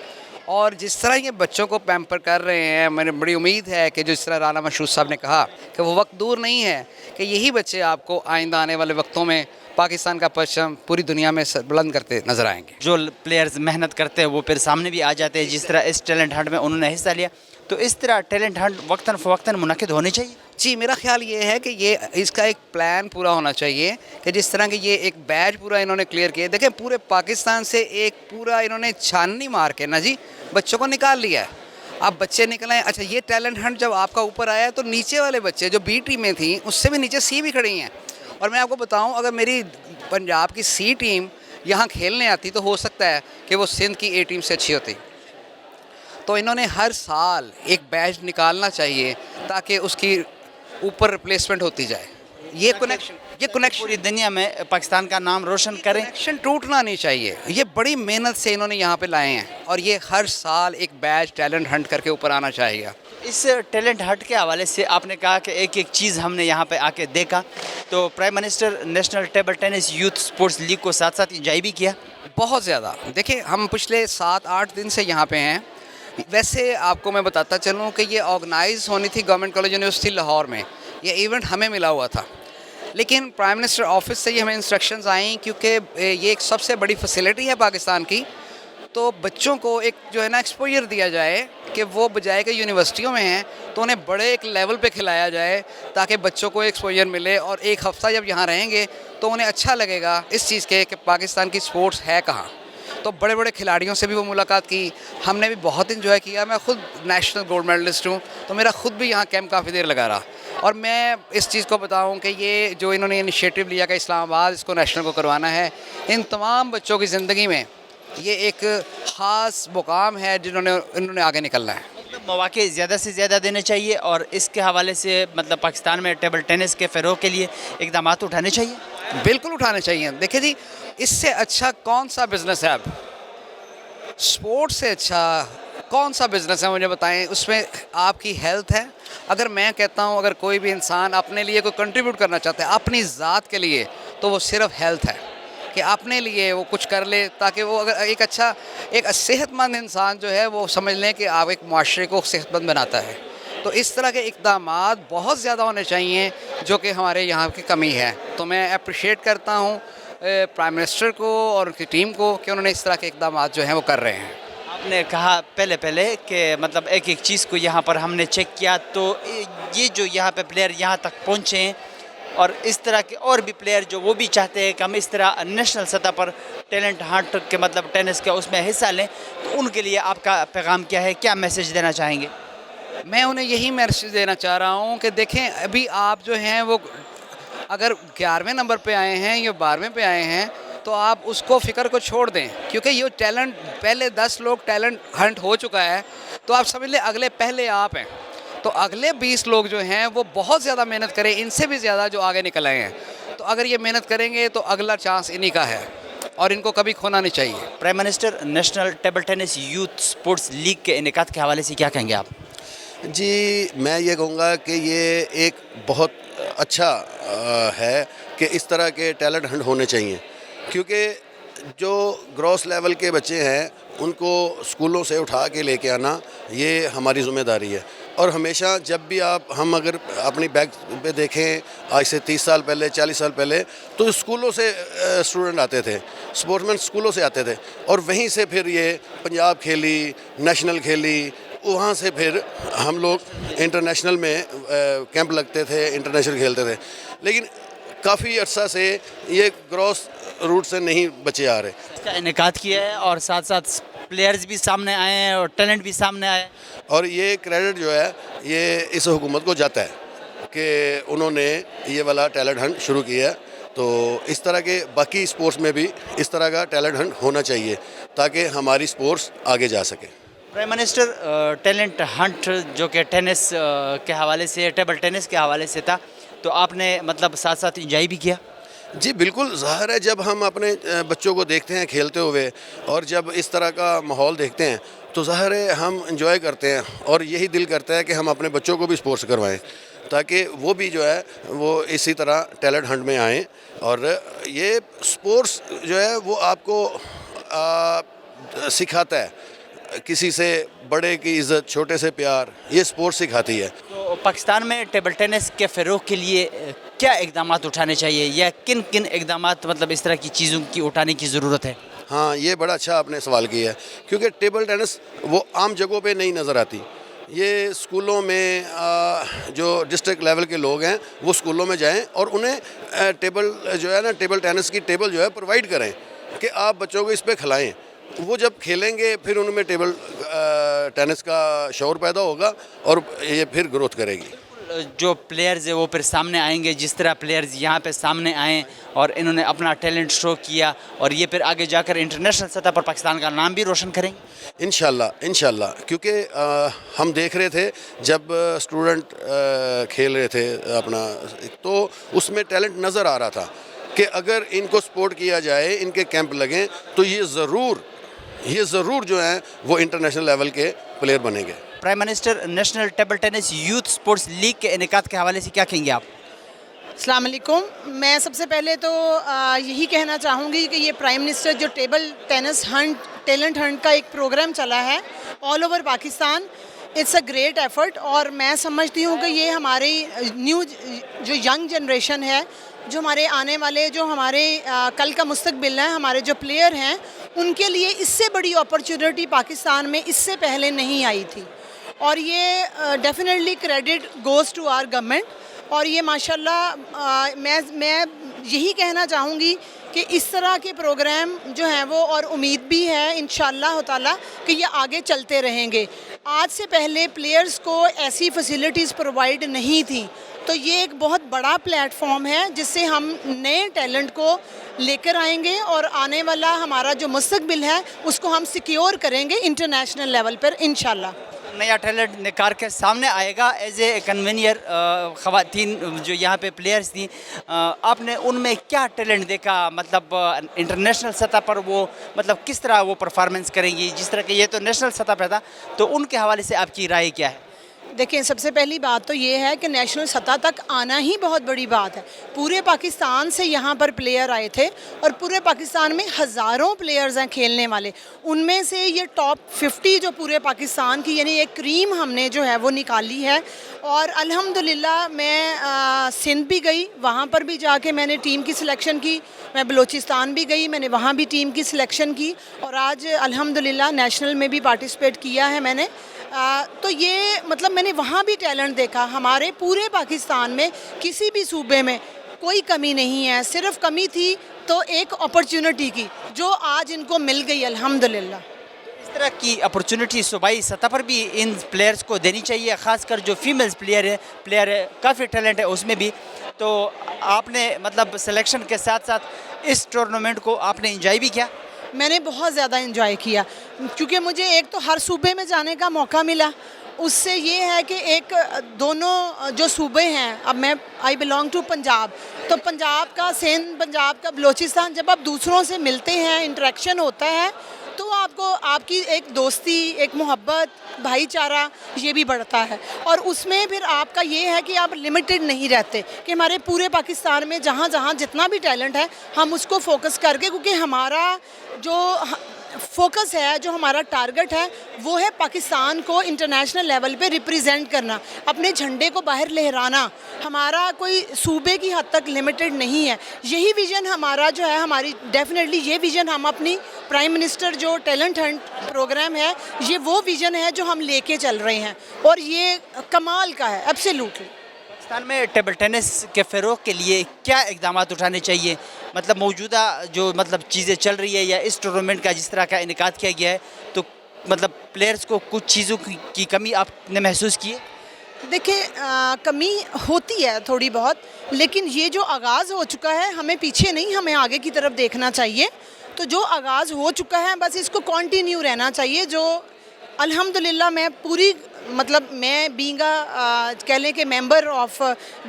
और जिस तरह ये बच्चों को पैम्पर कर रहे हैं, मैंने बड़ी उम्मीद है कि जिस तरह राना मशहूद साहब ने कहा कि वो वक्त दूर नहीं है कि यही बच्चे आपको आइंदा आने वाले वक्तों में पाकिस्तान का परचम पूरी दुनिया में बुलंद करते नज़र आएंगे। जो प्लेयर्स मेहनत करते हैं वो फिर सामने भी आ जाते हैं, जिस तरह इस टैलेंट हंट में उन्होंने हिस्सा लिया, तो इस तरह टैलेंट हंट वक्तन फ़वक्तन मुनक़िद होने चाहिए। जी, मेरा ख्याल ये है कि ये इसका एक प्लान पूरा होना चाहिए कि जिस तरह के ये एक बैच पूरा इन्होंने क्लियर किया। देखें, पूरे पाकिस्तान से एक पूरा इन्होंने छाननी मार के ना जी बच्चों को निकाल लिया है। अब बच्चे निकले। अच्छा, ये टैलेंट हंट जब आपका ऊपर आया तो नीचे वाले बच्चे जो B टीम में थी उससे भी नीचे C भी खड़ी हैं, और मैं आपको बताऊं, अगर मेरी पंजाब की C टीम यहाँ खेलने आती तो हो सकता है कि वो सिंध की A टीम से अच्छी होती। तो इन्होंने हर साल एक बैच निकालना चाहिए ताकि उसकी ऊपर रिप्लेसमेंट होती जाए। ये कनेक्शन पूरी दुनिया में पाकिस्तान का नाम रोशन करें। कनेक्शन टूटना नहीं चाहिए। ये बड़ी मेहनत से इन्होंने यहाँ पे लाए हैं, और ये हर साल एक बैच टैलेंट हंट करके ऊपर आना चाहिए। इस टैलेंट हंट के हवाले से आपने कहा कि एक एक चीज़ हमने यहाँ पे आके देखा, तो prime minister national table tennis youth sports league को साथ साथ इंजॉय भी किया बहुत ज़्यादा। देखिए, हम पिछले 7-8 दिन से यहाँ पे हैं। वैसे आपको मैं बताता चलूँ कि ये ऑर्गेनाइज होनी थी गवर्नमेंट कॉलेज यूनिवर्सिटी लाहौर में, ये इवेंट हमें मिला हुआ था, लेकिन प्राइम मिनिस्टर ऑफिस से ही हमें इंस्ट्रक्शंस आई, क्योंकि ये एक सबसे बड़ी फैसिलिटी है पाकिस्तान की, तो बच्चों को एक जो है ना एक्सपोजर दिया जाए कि वो बजाय के यूनिवर्सिटियों में हैं तो उन्हें बड़े एक लेवल पे खिलाया जाए ताकि बच्चों को एक्सपोजर मिले, और एक हफ़्ता जब यहाँ रहेंगे तो उन्हें अच्छा लगेगा इस चीज़ के कि पाकिस्तान की स्पोर्ट्स है कहाँ। तो बड़े बड़े खिलाड़ियों से भी वो मुलाकात की, हमने भी बहुत इन्जॉय किया। मैं खुद नेशनल गोल्ड मेडलिस्ट हूँ, तो मेरा खुद भी यहाँ कैंप काफ़ी देर लगा रहा। और मैं इस चीज़ को बताऊँ कि ये जो इन्होंने इनिशिएटिव लिया कि इस्लामाबाद इसको नेशनल को करवाना है, इन तमाम बच्चों की ज़िंदगी में ये एक ख़ास मुकाम है जिन्होंने इन्होंने आगे निकलना है। मौके ज़्यादा से ज़्यादा देने चाहिए, और इसके हवाले से मतलब पाकिस्तान में टेबल टेनिस के फ़रोग़ के लिए इक़दाम उठाने चाहिए। बिल्कुल उठाने चाहिए। देखिए जी, इससे अच्छा कौन सा बिज़नेस है अब? स्पोर्ट्स से अच्छा कौन सा बिज़नेस है मुझे बताएं? उसमें आपकी हेल्थ है। अगर मैं कहता हूँ अगर कोई भी इंसान अपने लिए कोई कंट्रीब्यूट करना चाहता है अपनी ज़ात के लिए, तो वो सिर्फ हेल्थ है कि अपने लिए वो कुछ कर ले, ताकि वो अगर एक सेहतमंद इंसान जो है वो समझ लें कि आप एक माशरे को सेहतमंद बनाता है। तो इस तरह के इक़दामात बहुत ज़्यादा होने चाहिए जो कि हमारे यहाँ की कमी है। तो मैं अप्रिशिएट करता हूँ प्राइम मिनिस्टर को और उनकी टीम को कि उन्होंने इस तरह के इक़दामात जो हैं वो कर रहे हैं। आपने कहा पहले कि मतलब एक एक चीज़ को यहाँ पर हमने चेक किया, तो ये जो यहाँ पे प्लेयर यहाँ तक पहुँचे हैं और इस तरह के और भी प्लेयर जो वो भी चाहते हैं कि हम इस तरह नेशनल सतह पर टैलेंट हंट के मतलब टेनिस के उसमें हिस्सा लें, तो उनके लिए आपका पैगाम क्या है, क्या मैसेज देना चाहेंगे? मैं उन्हें यही मैसेज देना चाह रहा हूँ कि देखें, अभी आप जो हैं वो अगर 11वें नंबर पे आए हैं या 12वें पे आए हैं, तो आप उसको फ़िक्र को छोड़ दें, क्योंकि ये टैलेंट पहले 10 लोग टैलेंट हंट हो चुका है, तो आप समझ लें अगले पहले आप हैं। तो अगले 20 लोग जो हैं वो बहुत ज़्यादा मेहनत करें, इनसे भी ज़्यादा जो आगे निकल आए हैं। तो अगर ये मेहनत करेंगे तो अगला चांस इन्हीं का है और इनको कभी खोना नहीं चाहिए। Prime minister, national table tennis youth sports league के इनेकाद के हवाले से क्या कहेंगे आप? जी, मैं ये कहूँगा कि ये एक बहुत अच्छा है कि इस तरह के टैलेंट हंट होने चाहिए, क्योंकि जो ग्रॉस लेवल के बच्चे हैं उनको स्कूलों से उठा के लेके आना ये हमारी ज़िम्मेदारी है। और हमेशा जब भी हम अगर अपनी बैक पे देखें, आज से 30 साल पहले, 40 साल पहले, तो स्कूलों से स्टूडेंट आते थे, स्पोर्ट्समैन स्कूलों से आते थे, और वहीं से फिर ये पंजाब खेली, नेशनल खेली, वहाँ से फिर हम लोग इंटरनेशनल में कैंप लगते थे, इंटरनेशनल खेलते थे। लेकिन काफ़ी अर्सा से ये ग्रॉस रूट से नहीं बचे आ रहे। इसका इनेकाद किया है और साथ साथ प्लेयर्स भी सामने आए हैं और टैलेंट भी सामने आए, और ये क्रेडिट जो है ये इस हुकूमत को जाता है कि उन्होंने ये वाला टैलेंट हंट शुरू किया है। तो इस तरह के बाकी स्पोर्ट्स में भी इस तरह का टैलेंट हंट होना चाहिए ताकि हमारी स्पोर्ट्स आगे जा सके। प्राइम मिनिस्टर, टैलेंट हंट जो कि टेनिस के हवाले से, टेबल टेनिस के हवाले से था, तो आपने मतलब साथ साथ इंजॉय भी किया? जी बिल्कुल, ज़ाहिर है जब हम अपने बच्चों को देखते हैं खेलते हुए और जब इस तरह का माहौल देखते हैं तो ज़ाहिर है हम इंजॉय करते हैं, और यही दिल करता है कि हम अपने बच्चों को भी स्पोर्ट्स करवाएं ताकि वो भी जो है वो इसी तरह टैलेंट हंट में आएँ। और ये स्पोर्ट्स जो है वो आपको सिखाता है, किसी से बड़े की इज़्ज़त, छोटे से प्यार, ये स्पोर्ट्स सिखाती है। तो पाकिस्तान में टेबल टेनिस के फ़रोग़ के लिए क्या इक़दामात उठाने चाहिए, या किन किन इक़दामात मतलब इस तरह की चीज़ों की उठाने की ज़रूरत है? हाँ, ये बड़ा अच्छा आपने सवाल किया है, क्योंकि टेबल टेनिस वो आम जगहों पे नहीं नज़र आती। ये स्कूलों में जो डिस्ट्रिक्ट लेवल के लोग हैं वो स्कूलों में जाएं और उन्हें टेबल जो है ना, टेबल टेनिस की टेबल जो है प्रोवाइड करें कि आप बच्चों को इस पे खिलाएं। वो जब खेलेंगे फिर उनमें टेबल टेनिस का शौर पैदा होगा और ये फिर ग्रोथ करेगी। जो प्लेयर्स है वो फिर सामने आएंगे, जिस तरह प्लेयर्स यहाँ पे सामने आए और इन्होंने अपना टैलेंट शो किया, और ये फिर आगे जाकर इंटरनेशनल सतह पर पाकिस्तान का नाम भी रोशन करेंगे इंशाल्लाह। क्योंकि हम देख रहे थे जब स्टूडेंट खेल रहे थे अपना, तो उसमें टैलेंट नज़र आ रहा था कि अगर इनको सपोर्ट किया जाए, इनके कैंप लगें, तो ये ज़रूर जो है वो इंटरनेशनल लेवल के प्लेयर बनेंगे। Prime minister, national table tennis youth sports league के इनेकाद के हवाले से क्या कहेंगे आप? अस्सलाम वालेकुम। मैं सबसे पहले तो यही कहना चाहूँगी कि ये प्राइम मिनिस्टर जो table tennis Hunt, talent Hunt का एक प्रोग्राम चला है all over Pakistan, it's a great effort. और मैं समझती हूँ कि ये हमारी न्यू जो यंग जनरेशन है, जो हमारे आने वाले, जो हमारे कल का मुस्तकबिल है, हमारे जो प्लेयर हैं, उनके लिए इससे बड़ी अपॉर्चुनिटी पाकिस्तान में इससे पहले नहीं आई थी। और ये definitely credit goes to our government. और ये माशाल्लाह मैं यही कहना चाहूँगी कि इस तरह के प्रोग्राम जो हैं वो, और उम्मीद भी है इंशाअल्लाह ताला कि ये आगे चलते रहेंगे। आज से पहले प्लेयर्स को ऐसी फैसिलिटीज़ प्रोवाइड नहीं थी, तो ये एक बहुत बड़ा प्लेटफॉर्म है जिससे हम नए टैलेंट को लेकर आएंगे और आने वाला हमारा जो मुस्तकबिल है उसको हम सिक्योर करेंगे इंटरनेशनल लेवल पर इंशाल्लाह। नया टैलेंट निकाल के सामने आएगा एज ए कन्वीनियर ख़वातीन जो यहाँ पे प्लेयर्स थी, आपने उनमें क्या टैलेंट देखा? मतलब इंटरनेशनल सतह पर वो मतलब किस तरह वो परफॉर्मेंस करेंगी? जिस तरह के ये तो नेशनल सतह पर था, तो उनके हवाले से आपकी राय क्या है? देखिए, सबसे पहली बात तो ये है कि नेशनल सतह तक आना ही बहुत बड़ी बात है। पूरे पाकिस्तान से यहाँ पर प्लेयर आए थे और पूरे पाकिस्तान में हज़ारों प्लेयर्स हैं खेलने वाले। उनमें से ये टॉप 50 जो पूरे पाकिस्तान की यानी एक क्रीम हमने जो है वो निकाली है। और अल्हम्दुलिल्लाह मैं सिंध भी गई, वहाँ पर भी जाके मैंने टीम की सिलेक्शन की। मैं बलूचिस्तान भी गई, मैंने वहाँ भी टीम की सिलेक्शन की। और आज अल्हम्दुलिल्लाह नेशनल में भी पार्टिसिपेट किया है मैंने। तो ये मतलब मैंने वहाँ भी टैलेंट देखा। हमारे पूरे पाकिस्तान में किसी भी सूबे में कोई कमी नहीं है, सिर्फ कमी थी तो एक अपॉर्चुनिटी की, जो आज इनको मिल गई अल्हम्दुलिल्लाह। इस तरह की अपॉर्चुनिटी सूबाई सतह पर भी इन प्लेयर्स को देनी चाहिए, ख़ासकर जो फीमेल्स प्लेयर है काफ़ी टैलेंट है उसमें भी। तो आपने मतलब सिलेक्शन के साथ साथ इस टूर्नामेंट को आपने इंजॉय भी किया? मैंने बहुत ज़्यादा एंजॉय किया, क्योंकि मुझे एक तो हर सूबे में जाने का मौका मिला। उससे ये है कि एक दोनों जो सूबे हैं, अब मैं आई बिलोंग टू पंजाब, तो पंजाब का सिंध, पंजाब का बलूचिस्तान, जब आप दूसरों से मिलते हैं, इंटरेक्शन होता है, तो आपको आपकी एक दोस्ती, एक मोहब्बत, भाईचारा ये भी बढ़ता है। और उसमें फिर आपका ये है कि आप लिमिटेड नहीं रहते कि हमारे पूरे पाकिस्तान में जहाँ जहाँ जितना भी टैलेंट है हम उसको फोकस करके, क्योंकि हमारा जो फोकस है, जो हमारा टारगेट है, वो है पाकिस्तान को इंटरनेशनल लेवल पे रिप्रेजेंट करना, अपने झंडे को बाहर लहराना। हमारा कोई सूबे की हद तक लिमिटेड नहीं है। यही विज़न हमारा जो है, हमारी डेफिनेटली ये विज़न हम अपनी प्राइम मिनिस्टर जो टैलेंट हंट प्रोग्राम है, ये वो विज़न है जो हम लेके चल रहे हैं और ये कमाल का है एब्सोल्युटली। पाकिस्तान में टेबल टेनिस के फ़रोग़ के लिए क्या इक़दाम उठाने चाहिए? मतलब मौजूदा जो मतलब चीज़ें चल रही है या इस टूर्नामेंट का जिस तरह का इनेकाद किया गया है, तो मतलब प्लेयर्स को कुछ चीज़ों की कमी आपने महसूस की है? देखिए, कमी होती है थोड़ी बहुत, लेकिन ये जो आगाज़ हो चुका है, हमें पीछे नहीं, हमें आगे की तरफ देखना चाहिए। तो जो आगाज़ हो चुका है बस इसको कंटिन्यू रहना चाहिए। जो अल्हम्दुलिल्लाह मैं पूरी मतलब मैं बीइंग कह लें कि member of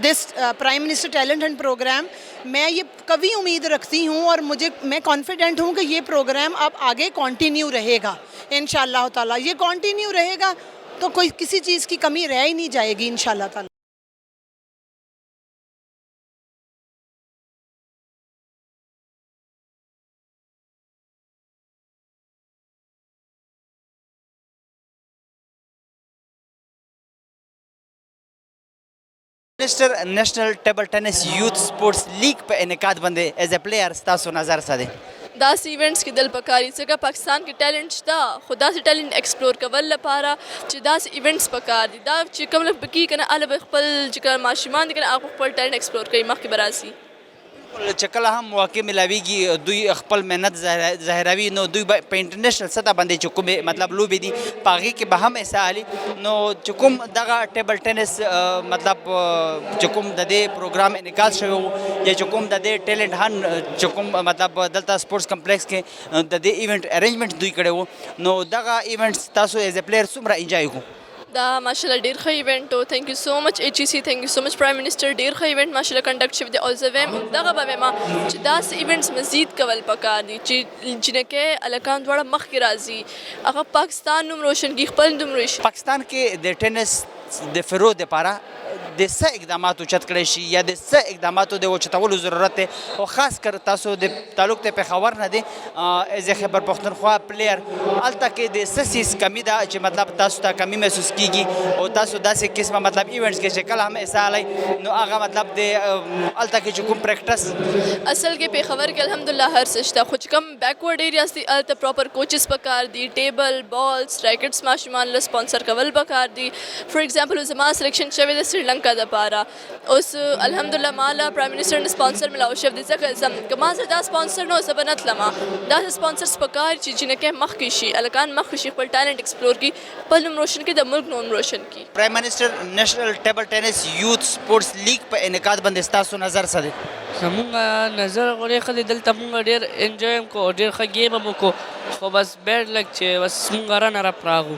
this prime minister talent hunt program, मैं ये कभी उम्मीद रखती हूँ और मैं कॉन्फिडेंट हूँ कि ये प्रोग्राम अब आगे कंटिन्यू रहेगा इंशाअल्लाह ताला। ये कंटिन्यू रहेगा तो कोई किसी चीज़ की कमी रह ही नहीं जाएगी इंशाअल्लाह ताला। Minister national table tennis youth sports league पे इनेकाद बंदे एज ए प्लेयर तासो नज़र सादे दास इवेंट्स की दल पकारी जगह पाकिस्तान के टैलेंट्स दा खुदा से टैलेंट एक्सप्लोर कवल लपारा च दास इवेंट्स पकार दी दा च कमल बकी कना अलग खपल जकर माशिमान दिकन आप खपल टैलेंट एक्सप्लोर कई मख के बरासी चकला हम मौके मिलावीगी दुई खपल मेहनत ज़ाहिरावी नो दुई पे इंटरनेशनल सतह बंदे चुकुम मतलब लूबी दी पागी के बहम ऐसा आली नो चुकुम दगा टेबल टेनिस मतलब चुकुम ददे प्रोग्राम निकाल शो या चुकुम ददे टैलेंट हन चुकुम मतलब दलता स्पोर्ट्स कम्प्लेक्स के ददे इवेंट अरेंजमेंट दुई करे वो नो दगा इवेंट्स तासो एज ए प्लेयर सुमरा इंजॉय को दा माशाल्लाह डेर ख इवेंट हो। Thank you so much HEC, thank you so much prime minister. डेर ख इवेंट माशाल्लाह कंडक्ट शिव दे ऑल्सोवेम दगा बाबे मा दास इवेंट्स मजीद कवल पकार दी जिन्हें के अलकान द्वारा मख के राजी अगर पाकिस्तान नुम रोशन की खपल नुम रोशन पाकिस्तान के दे टेनिस दे फ़रोग़ दे पारा दे स इक़दामात उचत करेशी या दे स इक़दामात दे वो चतवल ज़रूरत है और ख़ास कर तासो दे ताल्लुक़ ते पे खबर न दे as a Khyber Pakhtunkhwa player अलता के दे ससीस कमी दा च मतलब तासो ता कमी महसूस कीगी और तासो दासे किस्म मतलब इवेंट्स के शक्ल हम ऐसा आलाई नो आगा मतलब दे अलता के चुकुम प्रैक्टिस असल के पे खबर के अल्हम्दुलिल्लाह हर सश्ता कुछ कम बैकवर्ड एरियाज दी अलता प्रॉपर कोचेस पकार दी टेबल बॉल्स रैकेट्स माशमान ल स्पॉन्सर कवल पकार दी। फॉर एग्जांपल उजमा सिलेक्शन शवे श्रीलंका दा पारा उस अल्हम्दुलिल्लाह माला प्राइम मिनिस्टर ने स्पॉन्सर मिला और शब्द जक कमा से दा स्पॉन्सर नो सबनत लमा दा स्पॉन्सर्स पकार चीज जिन्हें के मखकिशी अलकान मखकिशी पर टैलेंट एक्सप्लोर की पलम रोशन की द मुल्क नोम रोशन की। Prime minister national table tennis youth sports league पे इनेकाद बंदिस्ता सो नज़र सदे समूंगा नज़र और खली दल तमुंगा डेर एंजॉय को डेर ख गेम को बस बैड लग छे बस मुंगा रन अप रागु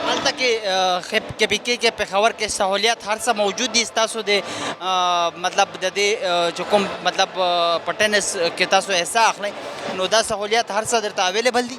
हालता कि के पी के पेशावर के सहूलियात हर सा मौजूद दी तासो दे मतलब दे जो कोम मतलब पटेनिस के तासो ऐसा अखले नो दा सहूलियात हर सा दरता अवेलेबल दी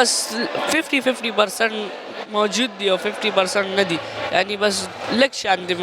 बस 50% मौजूद दी और 50% न दी यानी बस लग शान दे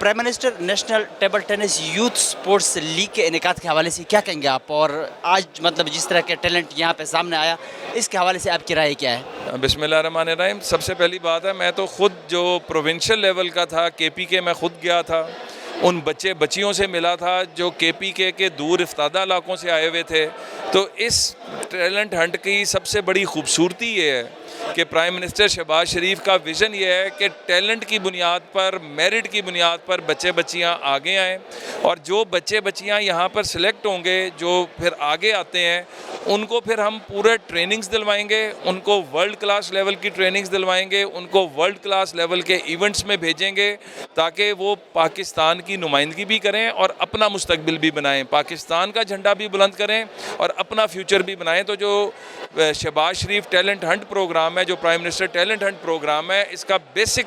prime minister national table tennis youth sports league के इनेकाद के हवाले से क्या कहेंगे आप और आज मतलब जिस तरह के टैलेंट यहाँ पे सामने आया इसके हवाले से आपकी राय क्या है? बिस्मिल्लाहिर्रहमानिर्रहीम. सबसे पहली बात है मैं तो ख़ुद जो प्रोविंशियल लेवल का था KPK मैं ख़ुद गया था उन बच्चियों से मिला था जो KPK के दूर इफ्तादा इलाकों से आए हुए थे. तो इस टैलेंट हंट की सबसे बड़ी खूबसूरती ये है कि प्राइम मिनिस्टर शहबाज शरीफ का विज़न ये है कि टैलेंट की बुनियाद पर मेरिट की बुनियाद पर बच्चे बच्चियाँ आगे आएँ और जो बच्चे बच्चियाँ यहाँ पर सिलेक्ट होंगे जो फिर आगे आते हैं उनको फिर हम पूरे ट्रेनिंग्स दिलवाएंगे, उनको वर्ल्ड क्लास लेवल की ट्रेनिंग्स दिलवाएंगे, उनको वर्ल्ड क्लास लेवल के इवेंट्स में भेजेंगे ताकि वो पाकिस्तान की नुमाइंदगी भी करें और अपना मुस्तकबिल भी बनाएं, पाकिस्तान का झंडा भी बुलंद करें और अपना फ्यूचर भी बनाएं. तो जो Shahbaz Sharif talent hunt program है, जो prime minister talent hunt program है, इसका बेसिक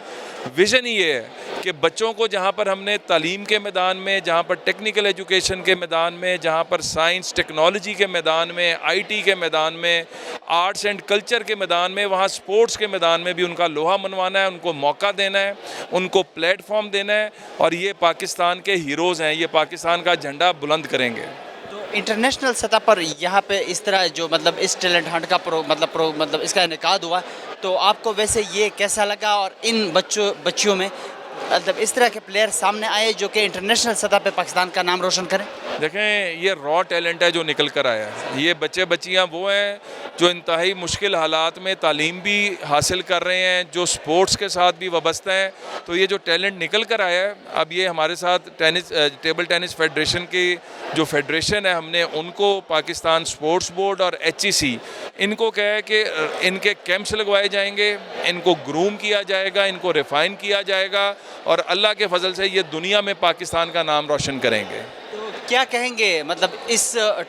विज़न ये है कि बच्चों को जहाँ पर हमने तालीम के मैदान में, जहाँ पर टेक्निकल एजुकेशन के मैदान में, जहाँ पर साइंस टेक्नोलॉजी के मैदान में, IT के मैदान में, आर्ट्स एंड कल्चर के मैदान में, वहाँ स्पोर्ट्स के मैदान में भी उनका लोहा मनवाना है, उनको मौका देना है, उनको प्लेटफॉर्म देना है और ये पाकिस्तान के हीरोज़ हैं, ये पाकिस्तान का झंडा बुलंद करेंगे. इंटरनेशनल सतह पर यहाँ पे इस तरह जो मतलब इस टैलेंट हंट का मतलब इसका इनेकाद हुआ तो आपको वैसे ये कैसा लगा और इन बच्चियों में मतलब इस तरह के प्लेयर सामने आए जो कि इंटरनेशनल सतह पे पाकिस्तान का नाम रोशन करें? देखें ये रॉ टैलेंट है जो निकल कर आया है. ये बच्चे बच्चियां वो हैं जो इंतहाई मुश्किल हालात में तालीम भी हासिल कर रहे हैं, जो स्पोर्ट्स के साथ भी वाबस्ता हैं. तो ये जो टैलेंट निकल कर आया है, अब ये हमारे साथ टेबल टेनिस फेडरेशन की जो फेडरेशन है हमने उनको पाकिस्तान स्पोर्ट्स बोर्ड और HEC इनको कहा है कि इनके कैंप्स लगवाए जाएंगे, इनको ग्रूम किया जाएगा, इनको रिफ़ाइन किया जाएगा और अल्लाह के फजल से ये दुनिया में पाकिस्तान का नाम रोशन करेंगे. क्या कहेंगे मतलब इस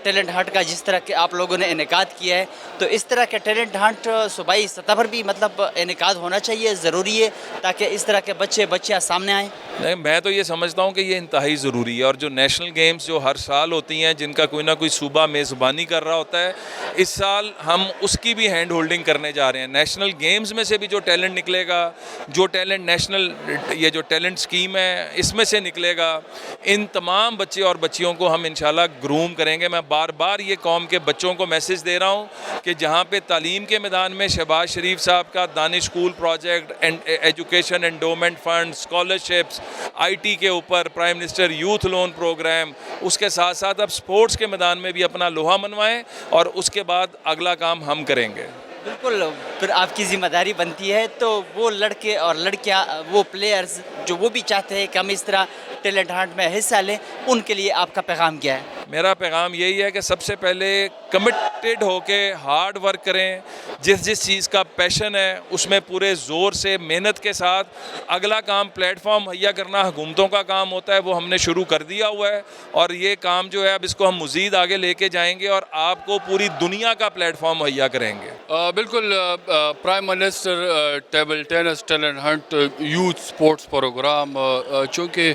टैलेंट हंट का जिस तरह के आप लोगों ने इनेकाद किया है तो इस तरह के टैलेंट हंट सूबाई सतह पर भी मतलब इनेकाद होना चाहिए, ज़रूरी है ताकि इस तरह के बच्चे बच्चियाँ सामने आएँ? नहीं, मैं तो ये समझता हूँ कि ये इंतहाई ज़रूरी है और जो नेशनल गेम्स जो हर साल होती हैं जिनका कोई ना कोई सूबा मेज़बानी कर रहा होता है, इस साल हम उसकी भी हैंड होल्डिंग करने जा रहे हैं. नेशनल गेम्स में से भी जो टैलेंट निकलेगा, जो टैलेंट नेशनल ये जो टैलेंट स्कीम है इसमें से निकलेगा, इन तमाम बच्चे और बच्चियों को हम इंशाल्लाह ग्रूम करेंगे. मैं बार बार ये कौम के बच्चों को मैसेज दे रहा हूँ कि जहाँ पे तालीम के मैदान में शहबाज शरीफ साहब का Danish school project, education endowment fund, scholarships, IT के ऊपर prime minister youth loan program, उसके साथ साथ अब स्पोर्ट्स के मैदान में भी अपना लोहा मनवाएं और उसके बाद अगला काम हम करेंगे. बिल्कुल, फिर आपकी ज़िम्मेदारी बनती है तो वो लड़के और लड़कियां, वो प्लेयर्स जो वो भी चाहते हैं कि हम इस तरह टैलेंट हंट में हिस्सा लें, उनके लिए आपका पैगाम क्या है? मेरा पैगाम यही है कि सबसे पहले कमिटेड होके हार्ड वर्क करें, जिस चीज़ का पैशन है उसमें पूरे ज़ोर से मेहनत के साथ. अगला काम प्लेटफॉर्म मुहैया करना हुकूमतों का काम होता है, वो हमने शुरू कर दिया हुआ है और ये काम जो है अब इसको हम मज़ीद आगे लेके जाएंगे और आपको पूरी दुनिया का प्लेटफॉर्म मुहैया करेंगे. बिल्कुल, prime minister table tennis talent hunt youth sports program चूँकि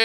A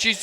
HEC